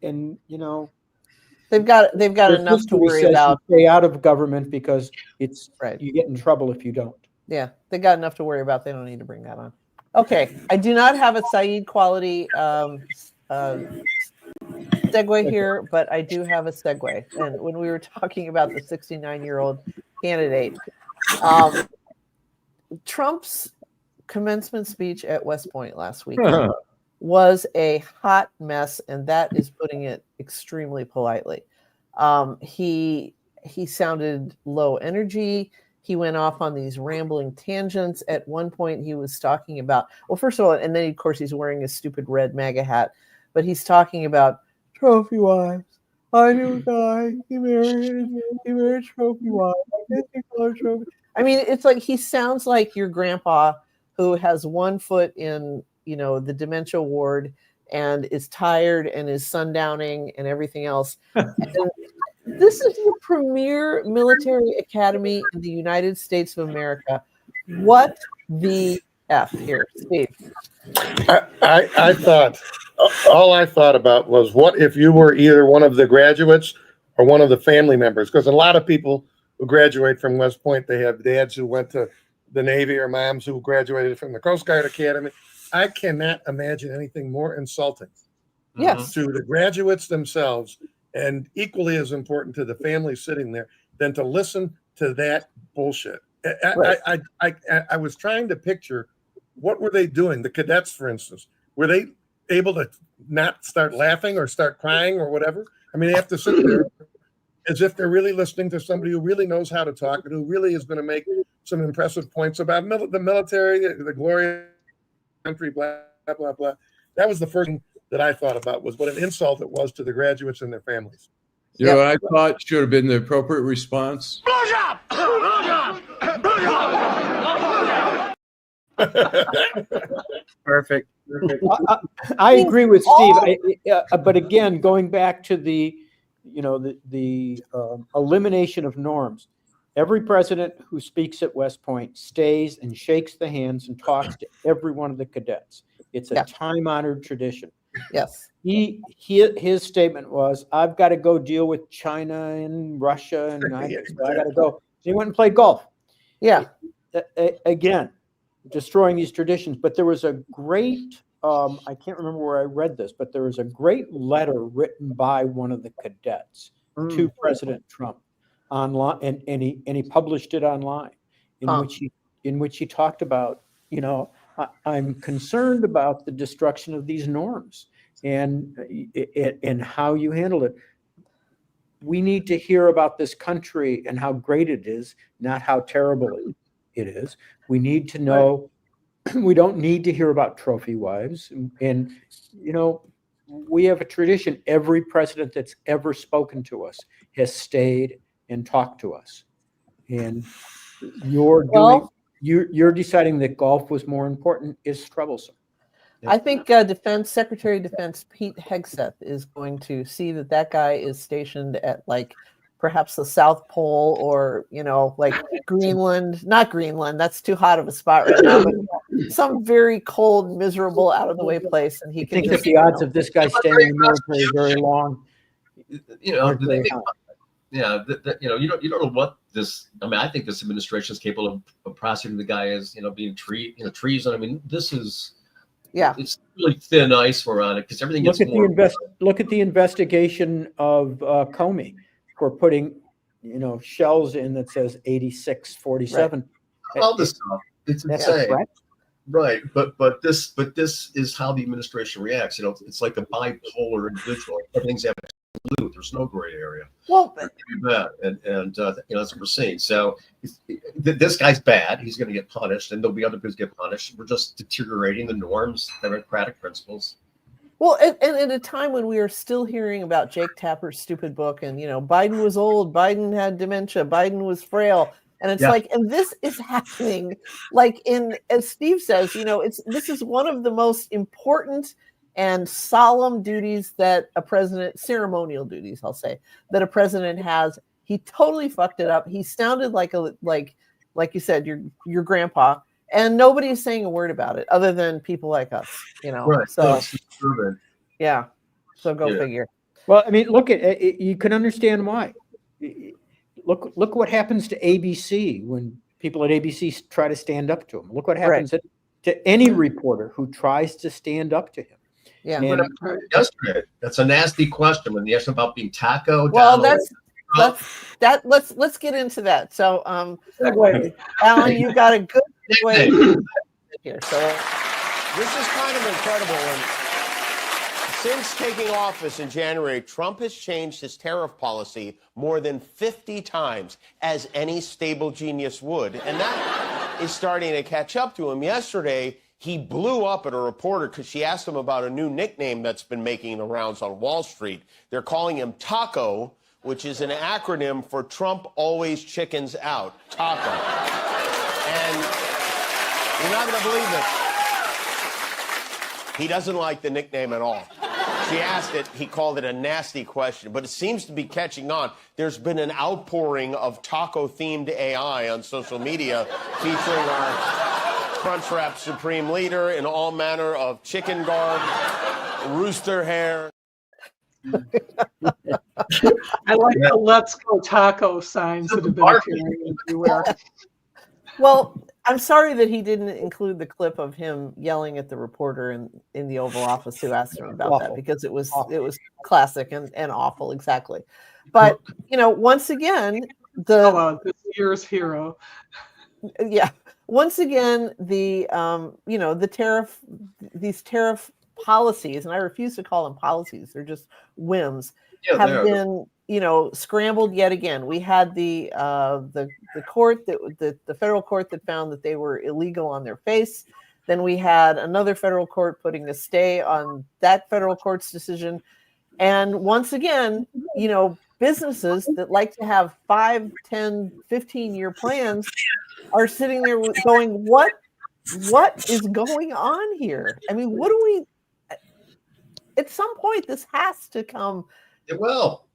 and they've got enough to worry about. Stay out of government because it's right. You get in trouble if you don't. Yeah, they got enough to worry about. They don't need to bring that on. Okay, I do not have a Saeed quality segue here, but I do have a segue. And when we were talking about the 69-year-old candidate, Trump's commencement speech at West Point last weekend was a hot mess, and that is putting it extremely politely. He sounded low energy. He went off on these rambling tangents. At one point, he was talking about, well, first of all, and then of course he's wearing his stupid red MAGA hat, but he's talking about trophy wives. I knew a guy. He married trophy wives. I guess he called her trophy. I mean, it's like he sounds like your grandpa who has one foot in, the dementia ward and is tired and is sundowning and everything else. And this is the premier military academy in the United States of America. What the F here, Steve? I thought, all I thought about was, what if you were either one of the graduates or one of the family members? Because a lot of people who graduate from West Point, they have dads who went to the Navy or moms who graduated from the Coast Guard Academy. I cannot imagine anything more insulting to the graduates themselves, and equally as important to the family sitting there, than to listen to that bullshit. I was trying to picture, what were they doing? The cadets, for instance, were they able to not start laughing or start crying or whatever? I mean, they have to sit there as if they're really listening to somebody who really knows how to talk and who really is going to make some impressive points about the military, the glory of the country, blah, blah, blah. That was the first thing that I thought about, was what an insult it was to the graduates and their families. You know what I thought should have been the appropriate response? Blowjob! Blowjob! Blowjob! Perfect. I agree with Steve. But again, going back to the elimination of norms. Every president who speaks at West Point stays and shakes the hands and talks to every one of the cadets. It's a time-honored tradition. Yes. His statement was, "I've got to go deal with China and Russia, and I got to go." He went and played golf. Yeah. Again, destroying these traditions. But there was a great, I can't remember where I read this, but there was a great letter written by one of the cadets to President Trump online, and he published it online, in which he talked about, I'm concerned about the destruction of these norms and how you handle it. We need to hear about this country and how great it is, not how terrible it is. We need to know. We don't need to hear about trophy wives. And, we have a tradition. Every president that's ever spoken to us has stayed and talked to us. And you're deciding that golf was more important is troublesome. I think Secretary of Defense Pete Hegseth is going to see that guy is stationed at perhaps the South Pole, or Greenland. Not Greenland, that's too hot of a spot right now, but some very cold, miserable, out of the way place, and he can think that the odds of this guy staying in the military very long. You don't know what this. I mean, I think this administration is capable of prosecuting the guy as being treason. I mean, this is. Yeah, it's really thin ice we're on it, because everything gets more. Look at the investigation of Comey for putting, shells in that says 8647. All this stuff. It's insane. Right, but this is how the administration reacts. You know, it's like a bipolar individual. Everything's absolute. There's no gray area. Well, and you know, that's what we're seeing. So this guy's bad. He's going to get punished, and there'll be other people get punished. We're just deteriorating the norms, democratic principles. Well, and at a time when we are still hearing about Jake Tapper's stupid book, and Biden was old, Biden had dementia, Biden was frail. And it's like, and this is happening, like as Steve says, this is one of the most important and solemn duties that a president, ceremonial duties, I'll say, that a president has. He totally fucked it up. He sounded like you said, your grandpa, and nobody's saying a word about it other than people like us, Right. So, yeah. So go figure. Well, I mean, look at you can understand why. Look what happens to ABC when people at ABC try to stand up to him. Look what happens to any reporter who tries to stand up to him. Yeah. Yesterday, that's a nasty question when you asked about being taco. Well, let's get into that. So, Allan, you got a good segue here. So this is kind of incredible. Since taking office in January, Trump has changed his tariff policy more than 50 times, as any stable genius would. And that is starting to catch up to him. Yesterday, he blew up at a reporter because she asked him about a new nickname that's been making the rounds on Wall Street. They're calling him Taco, which is an acronym for Trump always chickens out. Taco. And you're not going to believe this. He doesn't like the nickname at all. She asked it, he called it a nasty question, but it seems to be catching on. There's been an outpouring of taco-themed AI on social media featuring our Crunchwrap Supreme Leader in all manner of chicken garb, rooster hair. I like the "Let's Go Taco" signs that have been appearing everywhere. Well, I'm sorry that he didn't include the clip of him yelling at the reporter in the Oval Office who asked him about that, because it was classic and awful, exactly. But once again, this year's hero. Yeah, once again, these tariff policies, and I refuse to call them policies; they're just whims. Have been scrambled yet again. We had the court the federal court that found that they were illegal on their face. Then we had another federal court putting a stay on that federal court's decision. And once again, businesses that like to have 5, 10, 15-year plans are sitting there going, what is going on here? I mean, what do we, at some point, this has to come. It will.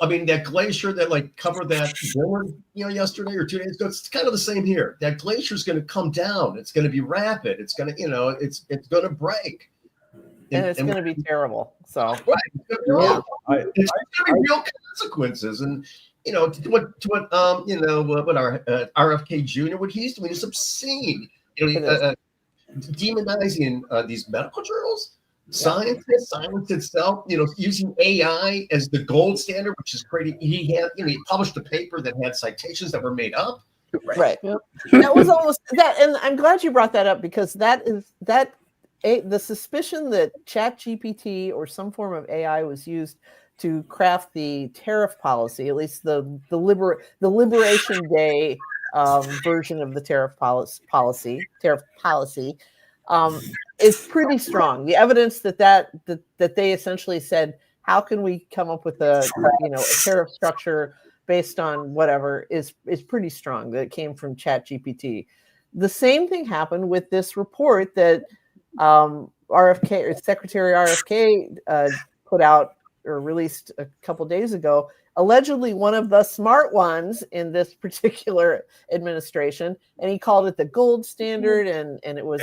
I mean, that glacier that covered that yesterday or 2 days ago, it's kind of the same here. That glacier is going to come down. It's going to be rapid. It's going to, it's going to break. And it's going to be terrible. So right. It's going to be real consequences. And to what our RFK Jr., what he's doing is obscene. Demonizing these medical journals. Science itself, using AI as the gold standard, which is crazy. He published a paper that had citations that were made up. Right. Yep. That was almost that, and I'm glad you brought that up, because the suspicion that ChatGPT or some form of AI was used to craft the tariff policy, at least the Liberation Day version of the tariff policy. Is pretty strong. The evidence that they essentially said, how can we come up with a tariff structure based on whatever is pretty strong. That came from ChatGPT. The same thing happened with this report that RFK or Secretary RFK put out or released a couple days ago. Allegedly one of the smart ones in this particular administration, and he called it the gold standard, and it was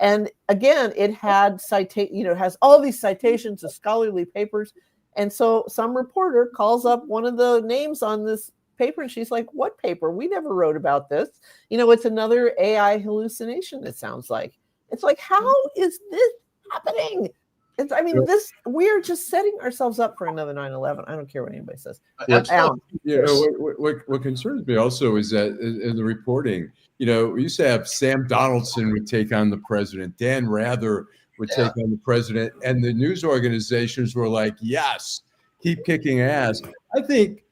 and again, it had has all these citations of scholarly papers. And so some reporter calls up one of the names on this paper, and she's like, what paper? We never wrote about this. It's another AI hallucination, it sounds like. It's like, how is this happening? We're just setting ourselves up for another 9/11. I don't care what anybody says. What concerns me also is that in the reporting, we used to have Sam Donaldson would take on the president. Dan Rather would take on the president. And the news organizations were like, yes, keep kicking ass. I think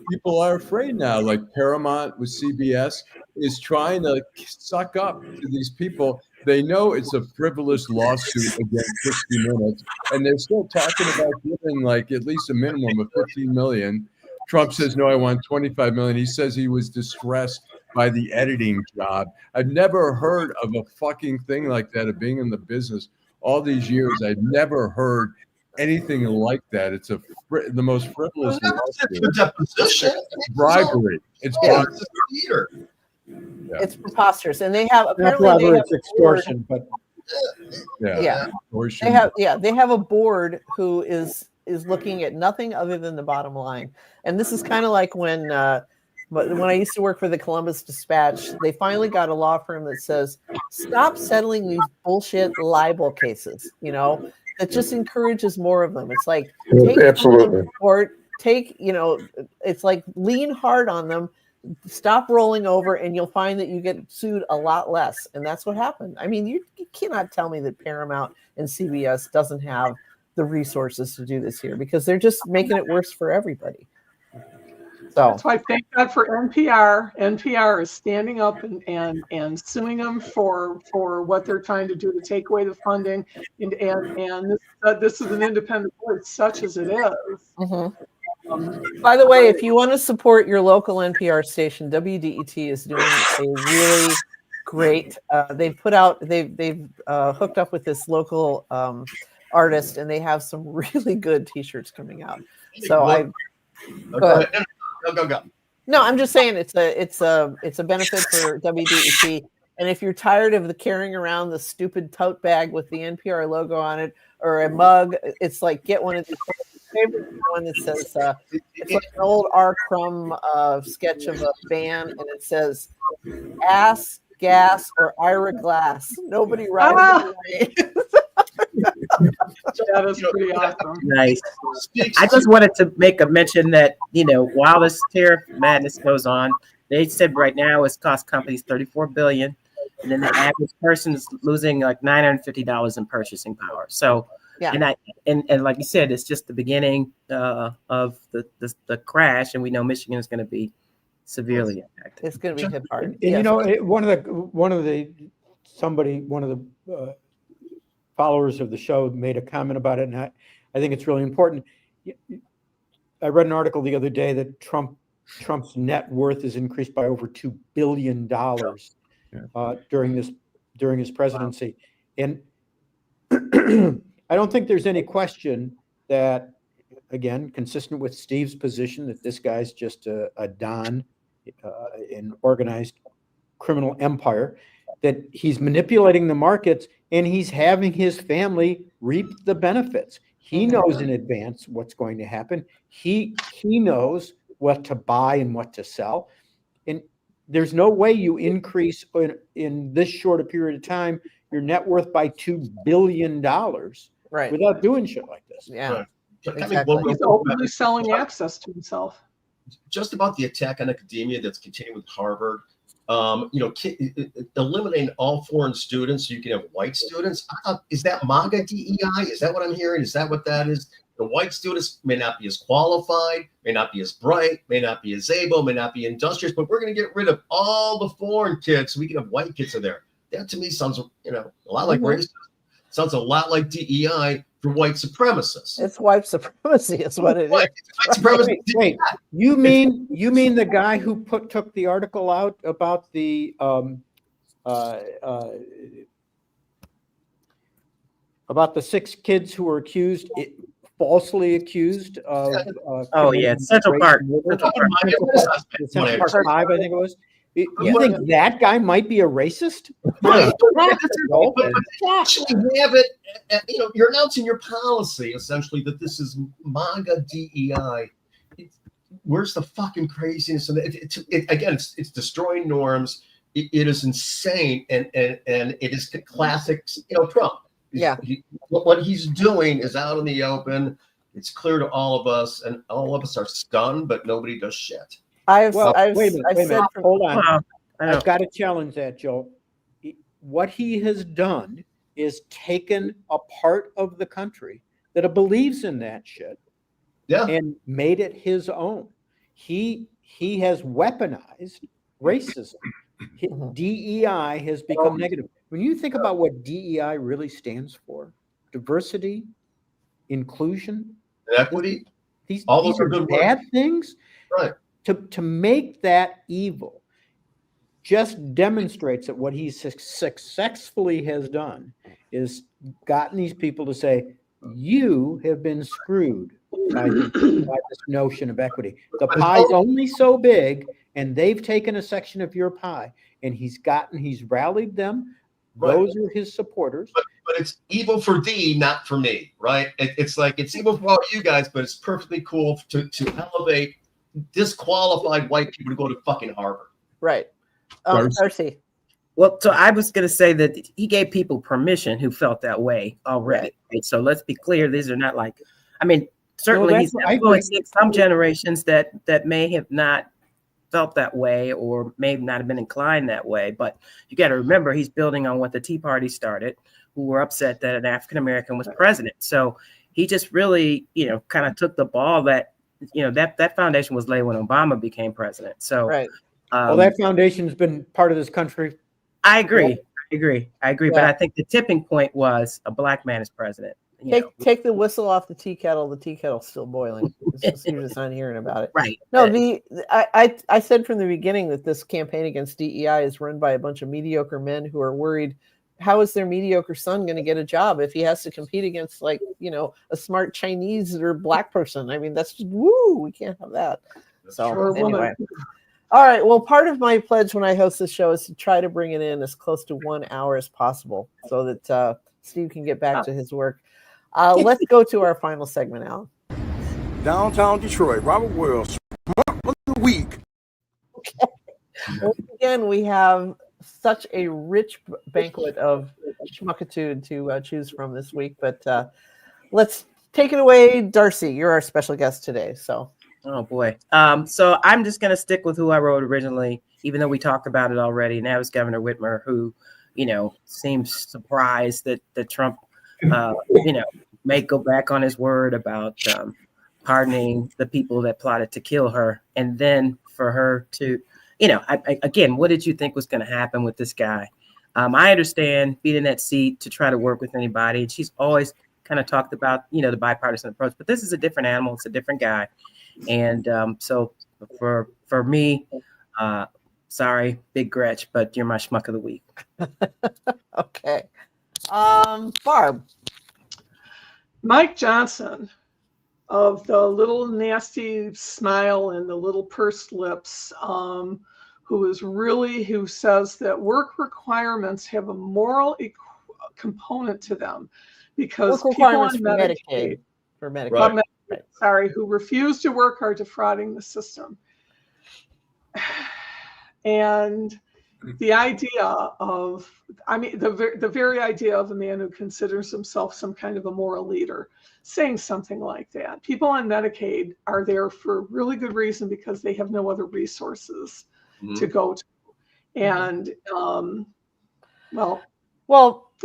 people are afraid now. Like Paramount with CBS is trying to suck up to these people. They know it's a frivolous lawsuit against 60 Minutes, and they're still talking about giving like at least a minimum of $15 million. Trump says, no, I want $25 million. He says he was distressed by the editing job. I've never heard of a fucking thing like that, of being in the business all these years. I've never heard anything like that. It's the most frivolous lawsuit. Bribery. It's bribery. It's preposterous, and they have apparently Not they have it's extortion, but they have a board who is looking at nothing other than the bottom line. And this is kind of like when I used to work for the Columbus Dispatch, they finally got a law firm that says, stop settling these bullshit libel cases, that just encourages more of them. It's like, absolutely. It's like lean hard on them, stop rolling over, and you'll find that you get sued a lot less. And that's what happened. I mean, you cannot tell me that Paramount and CBS doesn't have the resources to do this here, because they're just making it worse for everybody. So that's why, thank God for NPR. NPR is standing up and suing them for what they're trying to do to take away the funding. And this is an independent voice, such as it is. Mm-hmm. By the way, if you want to support your local NPR station, WDET is doing a really great. They've hooked up with this local artist, and they have some really good T-shirts coming out. So Go. No, I'm just saying it's a benefit for WDET. And if you're tired of carrying around the stupid tote bag with the NPR logo on it, or a mug, it's like, get one of these. Favorite one that says it's like an old R. Crumb sketch of a band, and it says ass, gas, or Ira Glass. Nobody rides away. That is pretty awesome. Nice. I just wanted to make a mention that, while this tariff madness goes on, they said right now it's cost companies $34 billion, and then the average person is losing like $950 in purchasing power. So, and like you said, it's just the beginning of the crash, and we know Michigan is going to be severely impacted. It's going to be hit hard. And one of the followers of the show made a comment about it, and I think it's really important. I read an article the other day that Trump's net worth is increased by over $2 billion during his presidency, and I don't think there's any question that, again, consistent with Steve's position, that this guy's just a don in organized criminal empire, that he's manipulating the markets and he's having his family reap the benefits. He knows in advance what's going to happen. He knows what to buy and what to sell. And there's no way you increase in this short a period of time your net worth by $2 billion without doing shit like this. Yeah. Exactly. He's openly selling access to himself. Just about the attack on academia that's continuing with Harvard. Eliminating all foreign students so you can have white students. Is that MAGA DEI? Is that what I'm hearing? Is that what that is? The white students may not be as qualified, may not be as bright, may not be as able, may not be industrious, but we're going to get rid of all the foreign kids so we can have white kids in there. That to me sounds, a lot like racism. Sounds a lot like DEI for white supremacists. It's white supremacy, is what it is. White supremacy. Wait, you mean the guy who took the article out about the about the 6 kids who were falsely accused of Central Park. Central Park 5, I think it was. You think that guy might be a racist? Right. Actually, we have it. You're announcing your policy essentially that this is MAGA DEI. Where's the fucking craziness? And again, it's destroying norms. It is insane, and it is the classic, Trump. What he's doing is out in the open. It's clear to all of us, and all of us are stunned, but nobody does shit. Wait a minute. Hold on. I've got to challenge that, Joel. What he has done is taken a part of the country that believes in that shit and made it his own. He has weaponized racism. DEI has become negative. When you think about what DEI really stands for, diversity, inclusion, equity, these all are good bad words. things. Right. To make that evil just demonstrates that what he successfully has done is gotten these people to say, you have been screwed by this notion of equity. The pie's only so big, and they've taken a section of your pie, and he's rallied them. Those are his supporters. But it's evil for thee, not for me, right? It's like it's evil for all you guys, but it's perfectly cool to elevate disqualified white people to go to fucking Harvard. Right. Darcy. Well, so I was going to say that he gave people permission who felt that way already. Right? So let's be clear. These are not like, I mean, certainly he's influencing some generations that may have not felt that way or may not have been inclined that way. But you got to remember, he's building on what the Tea Party started, who were upset that an African-American was president. So he just really, kind of took the ball that, that foundation was laid when Obama became president. So, right. Well, that foundation's been part of this country. I agree. Yeah. But I think the tipping point was a black man is president. Take the whistle off the tea kettle. The tea kettle's still boiling. You're just not hearing about it. Right. No, I said from the beginning that this campaign against DEI is run by a bunch of mediocre men who are worried, how is their mediocre son going to get a job if he has to compete against a smart Chinese or black person? I mean, that's just, we can't have that. So anyway. All right. Well, part of my pledge when I host this show is to try to bring it in as close to 1 hour as possible so that Steve can get back to his work. Let's go to our final segment, Allan. Downtown Detroit, Robert Wells, Schmuck of the Week. Okay. Once again, we have such a rich banquet of schmuckitude to choose from this week, but let's take it away. Darcy, you're our special guest today. So. Oh boy. So I'm just going to stick with who I wrote originally, even though we talked about it already. And that was Governor Whitmer, who, seems surprised that Trump, may go back on his word about pardoning the people that plotted to kill her. And then for her to, again, what did you think was going to happen with this guy? I understand being in that seat to try to work with anybody. And she's always kind of talked about, the bipartisan approach, but this is a different animal. It's a different guy. And so for me, sorry, Big Gretch, but you're my schmuck of the week. Okay. Barb. Mike Johnson of the little nasty smile and the little pursed lips, who says that work requirements have a moral component to them because work people on Medicaid. For Medicaid. Right. Who refuse to work are defrauding the system. And the idea of, the very idea of a man who considers himself some kind of a moral leader saying something like that. People on Medicaid are there for really good reason because they have no other resources to go to. And,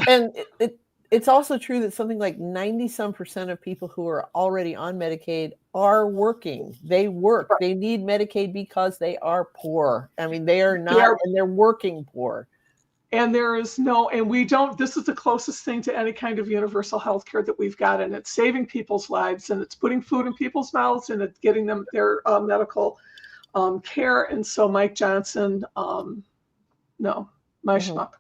and it's also true that something like 90% of people who are already on Medicaid are working. They work. They need Medicaid because they are poor. I mean, they are not, and they're working poor. And there is no, and we don't, this is the closest thing to any kind of universal health care that we've got. And it's saving people's lives and it's putting food in people's mouths and it's getting them their medical care. And so Mike Johnson, no, my schmuck.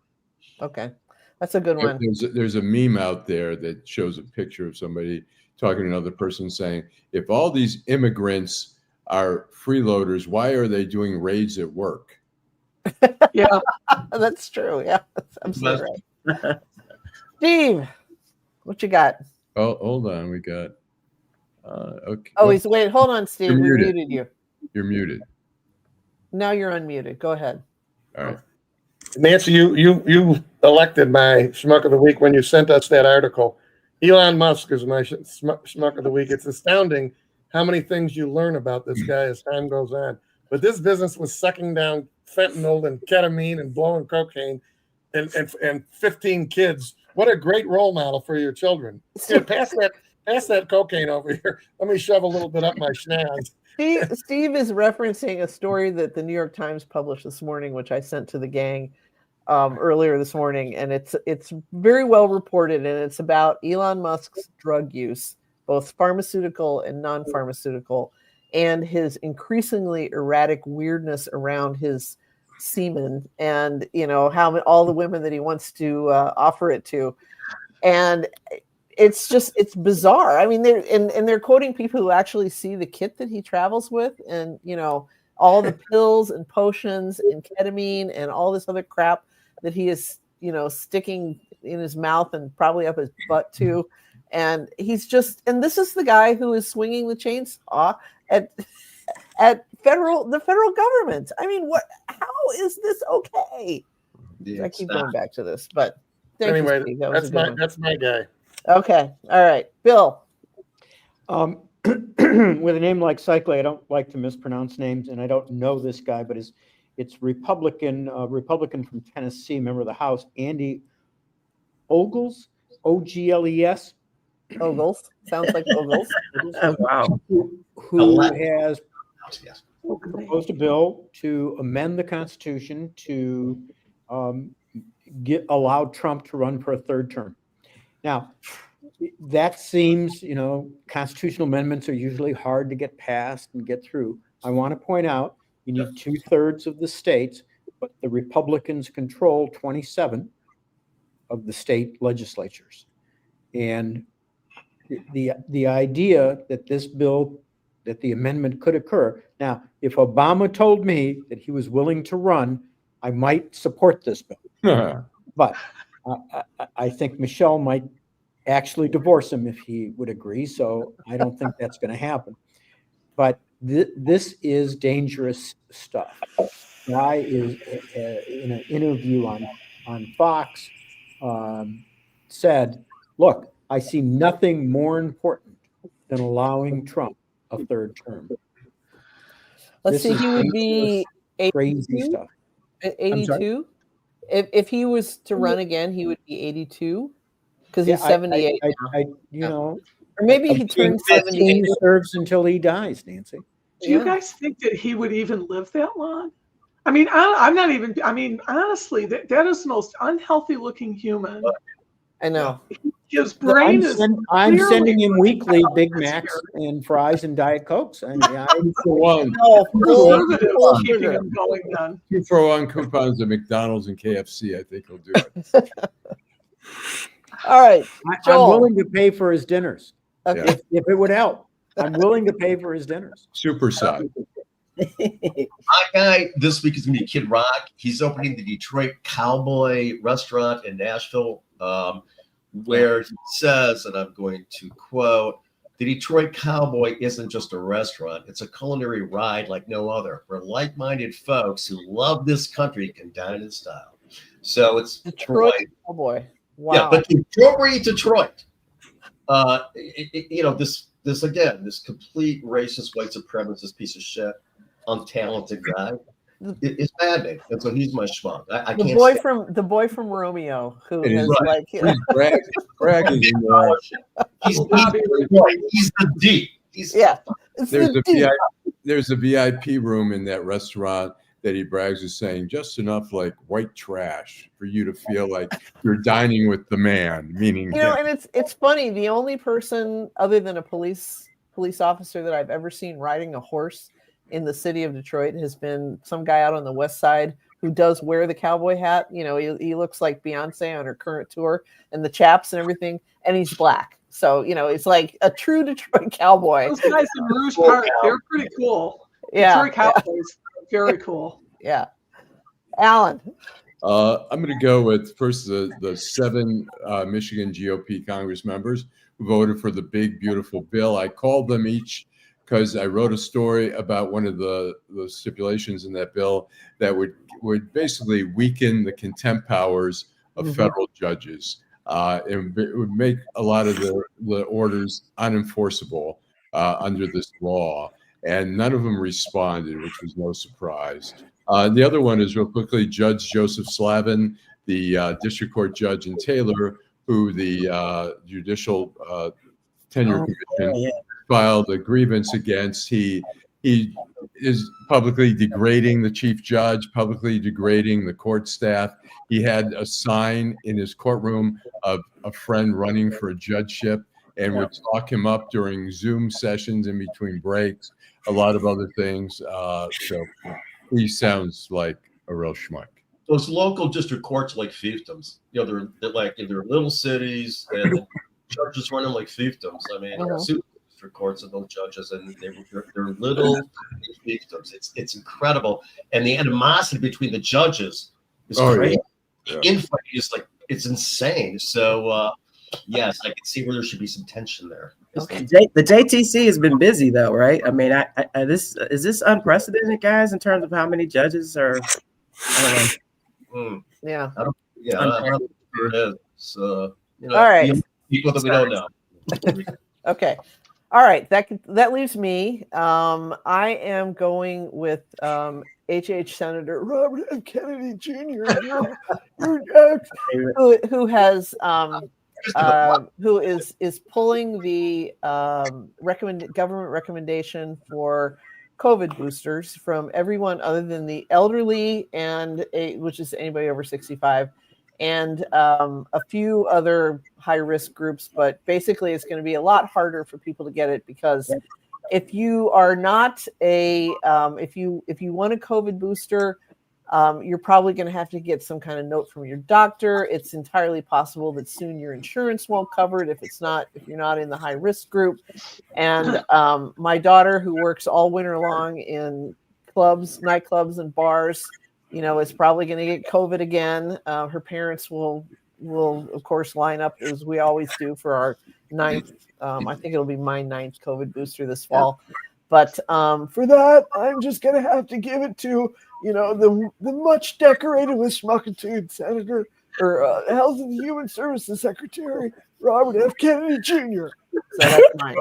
Okay. That's a good one. There's a meme out there that shows a picture of somebody talking to another person saying, if all these immigrants are freeloaders, why are they doing raids at work? Yeah, that's true. Yeah, that's absolutely right. Steve, what you got? Oh, hold on. We got, okay. Oh, wait, hold on, Steve. We muted you. You're muted. Now you're unmuted. Go ahead. All right. Nancy, you elected my schmuck of the week when you sent us that article. Elon Musk is my schmuck of the week. It's astounding how many things you learn about this guy as time goes on. But this business was sucking down fentanyl and ketamine and blowing cocaine and 15 kids. What a great role model for your children. Here, pass that cocaine over here. Let me shove a little bit up my schnoz. Steve is referencing a story that the New York Times published this morning, which I sent to the gang earlier this morning, and it's very well reported, and it's about Elon Musk's drug use, both pharmaceutical and non-pharmaceutical, and his increasingly erratic weirdness around his semen, and how all the women that he wants to offer it to, and it's bizarre. I mean, they're quoting people who actually see the kit that he travels with, and all the pills and potions and ketamine and all this other crap that he is sticking in his mouth and probably up his butt too. And he's and this is the guy who is swinging the chainsaw at the federal government. I mean, how is this okay? Yeah, I keep going back to this, but anyway, that's my guy. Okay. All right. Bill. With a name like Seikaly, I don't like to mispronounce names, and I don't know this guy, but it's Republican from Tennessee, member of the House, Andy Ogles, Ogles. Ogles. Sounds like Ogles. Oh, wow. Who has proposed a bill to amend the Constitution to allow Trump to run for a third term. Now, that seems, constitutional amendments are usually hard to get passed and get through. I want to point out you need 2/3 of the states, but the Republicans control 27 of the state legislatures. And the idea that that the amendment could occur. Now, if Obama told me that he was willing to run, I might support this bill. But I think Michelle might actually divorce him if he would agree. So I don't think that's going to happen. But this is dangerous stuff. Guy is in an interview on Fox said, "Look, I see nothing more important than allowing Trump a third term." Let's see, he would be crazy stuff. 82. If he was to run again, he would be 82 because he's 78 now. Or maybe he turns 78. He serves until he dies, Nancy. Do you guys think that he would even live that long? I mean, honestly, that is the most unhealthy looking human. I know. His brain I'm sending him weekly Big Macs and fries and Diet Cokes. I mean, for one. Keeping him going then. 2-for-1 coupons at McDonald's and KFC. I think he'll do it. All right. I'm willing to pay for his dinners. Okay. If it would help. I'm willing to pay for his dinners. Super side. My guy this week is going to be Kid Rock. He's opening the Detroit Cowboy restaurant in Nashville, where he says, and I'm going to quote, "The Detroit Cowboy isn't just a restaurant. It's a culinary ride like no other, where like-minded folks who love this country can dine in style." So it's Detroit Cowboy. Wow. Yeah, but Detroit. This complete racist, white supremacist piece of shit, untalented guy is maddening, and so he's my schmuck. I the can't. The boy from Romeo, who is right. bragging. He's the D. There's a VIP room in that restaurant that he brags is saying just enough like white trash for you to feel like you're dining with the man, meaning and it's funny. The only person other than a police officer that I've ever seen riding a horse in the city of Detroit has been some guy out on the west side who does wear the cowboy hat. He looks like Beyonce on her current tour and the chaps and everything, and he's black. So, it's like a true Detroit cowboy. Those guys in Rouge Park, they're pretty cool. Yeah. Detroit Cowboys, very cool. Yeah. Alan. I'm going to go with first the 7 Michigan GOP Congress members who voted for the big, beautiful bill. I called them each because I wrote a story about one of the stipulations in that bill that would basically weaken the contempt powers of federal judges. It would make a lot of the orders unenforceable under this law. and none of them responded, which was no surprise. The other one is real quickly Judge Joseph Slavin, the district court judge in Taylor, who the Judicial Tenure Commission filed a grievance against. He is publicly degrading the chief judge, publicly degrading the court staff. He had a sign in his courtroom of a friend running for a judgeship and would talk him up during Zoom sessions in between breaks, a lot of other things. So he sounds like a real schmuck. Those local district courts are like fiefdoms. You know, they're like they're little cities, and the judges run them like fiefdoms. I mean, super district courts and those judges, and they're little fiefdoms. It's incredible, and the animosity between the judges is crazy. The infighting is like it's insane. So yes, I can see where there should be some tension there. Okay. The JTC has been busy though, right? I mean, this is this unprecedented, guys, in terms of how many judges are. Yeah. So, you know, all right. People that we don't know. Okay. All right. That leaves me. I am going with HH Senator Robert F. Kennedy Jr. who has who is pulling the government recommendation for COVID boosters from everyone other than the elderly which is anybody over 65, and a few other high risk groups. But basically, it's going to be a lot harder for people to get it because if you are not if you want a COVID booster, you're probably going to have to get some kind of note from your doctor. It's entirely possible that soon your insurance won't cover it if you're not in the high risk group. And my daughter, who works all winter long in nightclubs and bars, is probably going to get COVID again. Her parents will of course line up as we always do for our 9th. I think it'll be my 9th COVID booster this fall. But for that, I'm just going to have to give it to, the much decorated with schmuckitude Senator or Health and Human Services Secretary Robert F. Kennedy Jr. So that's mine.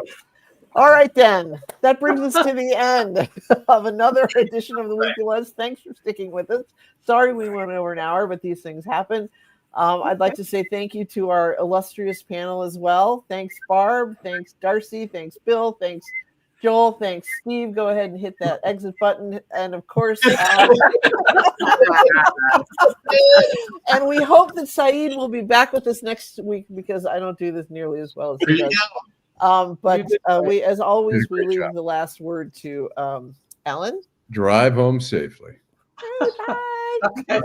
All right, then. That brings us to the end of another edition of the Weekly List. Thanks for sticking with us. Sorry we went over an hour, but these things happen. I'd like to say thank you to our illustrious panel as well. Thanks, Barb. Thanks, Darcy. Thanks, Bill. Thanks, Joel. Thanks, Steve. Go ahead and hit that exit button. And of course, and we hope that Saeed will be back with us next week because I don't do this nearly as well as he does. But we, as always, we leave the last word to Allan. Drive home safely. Bye.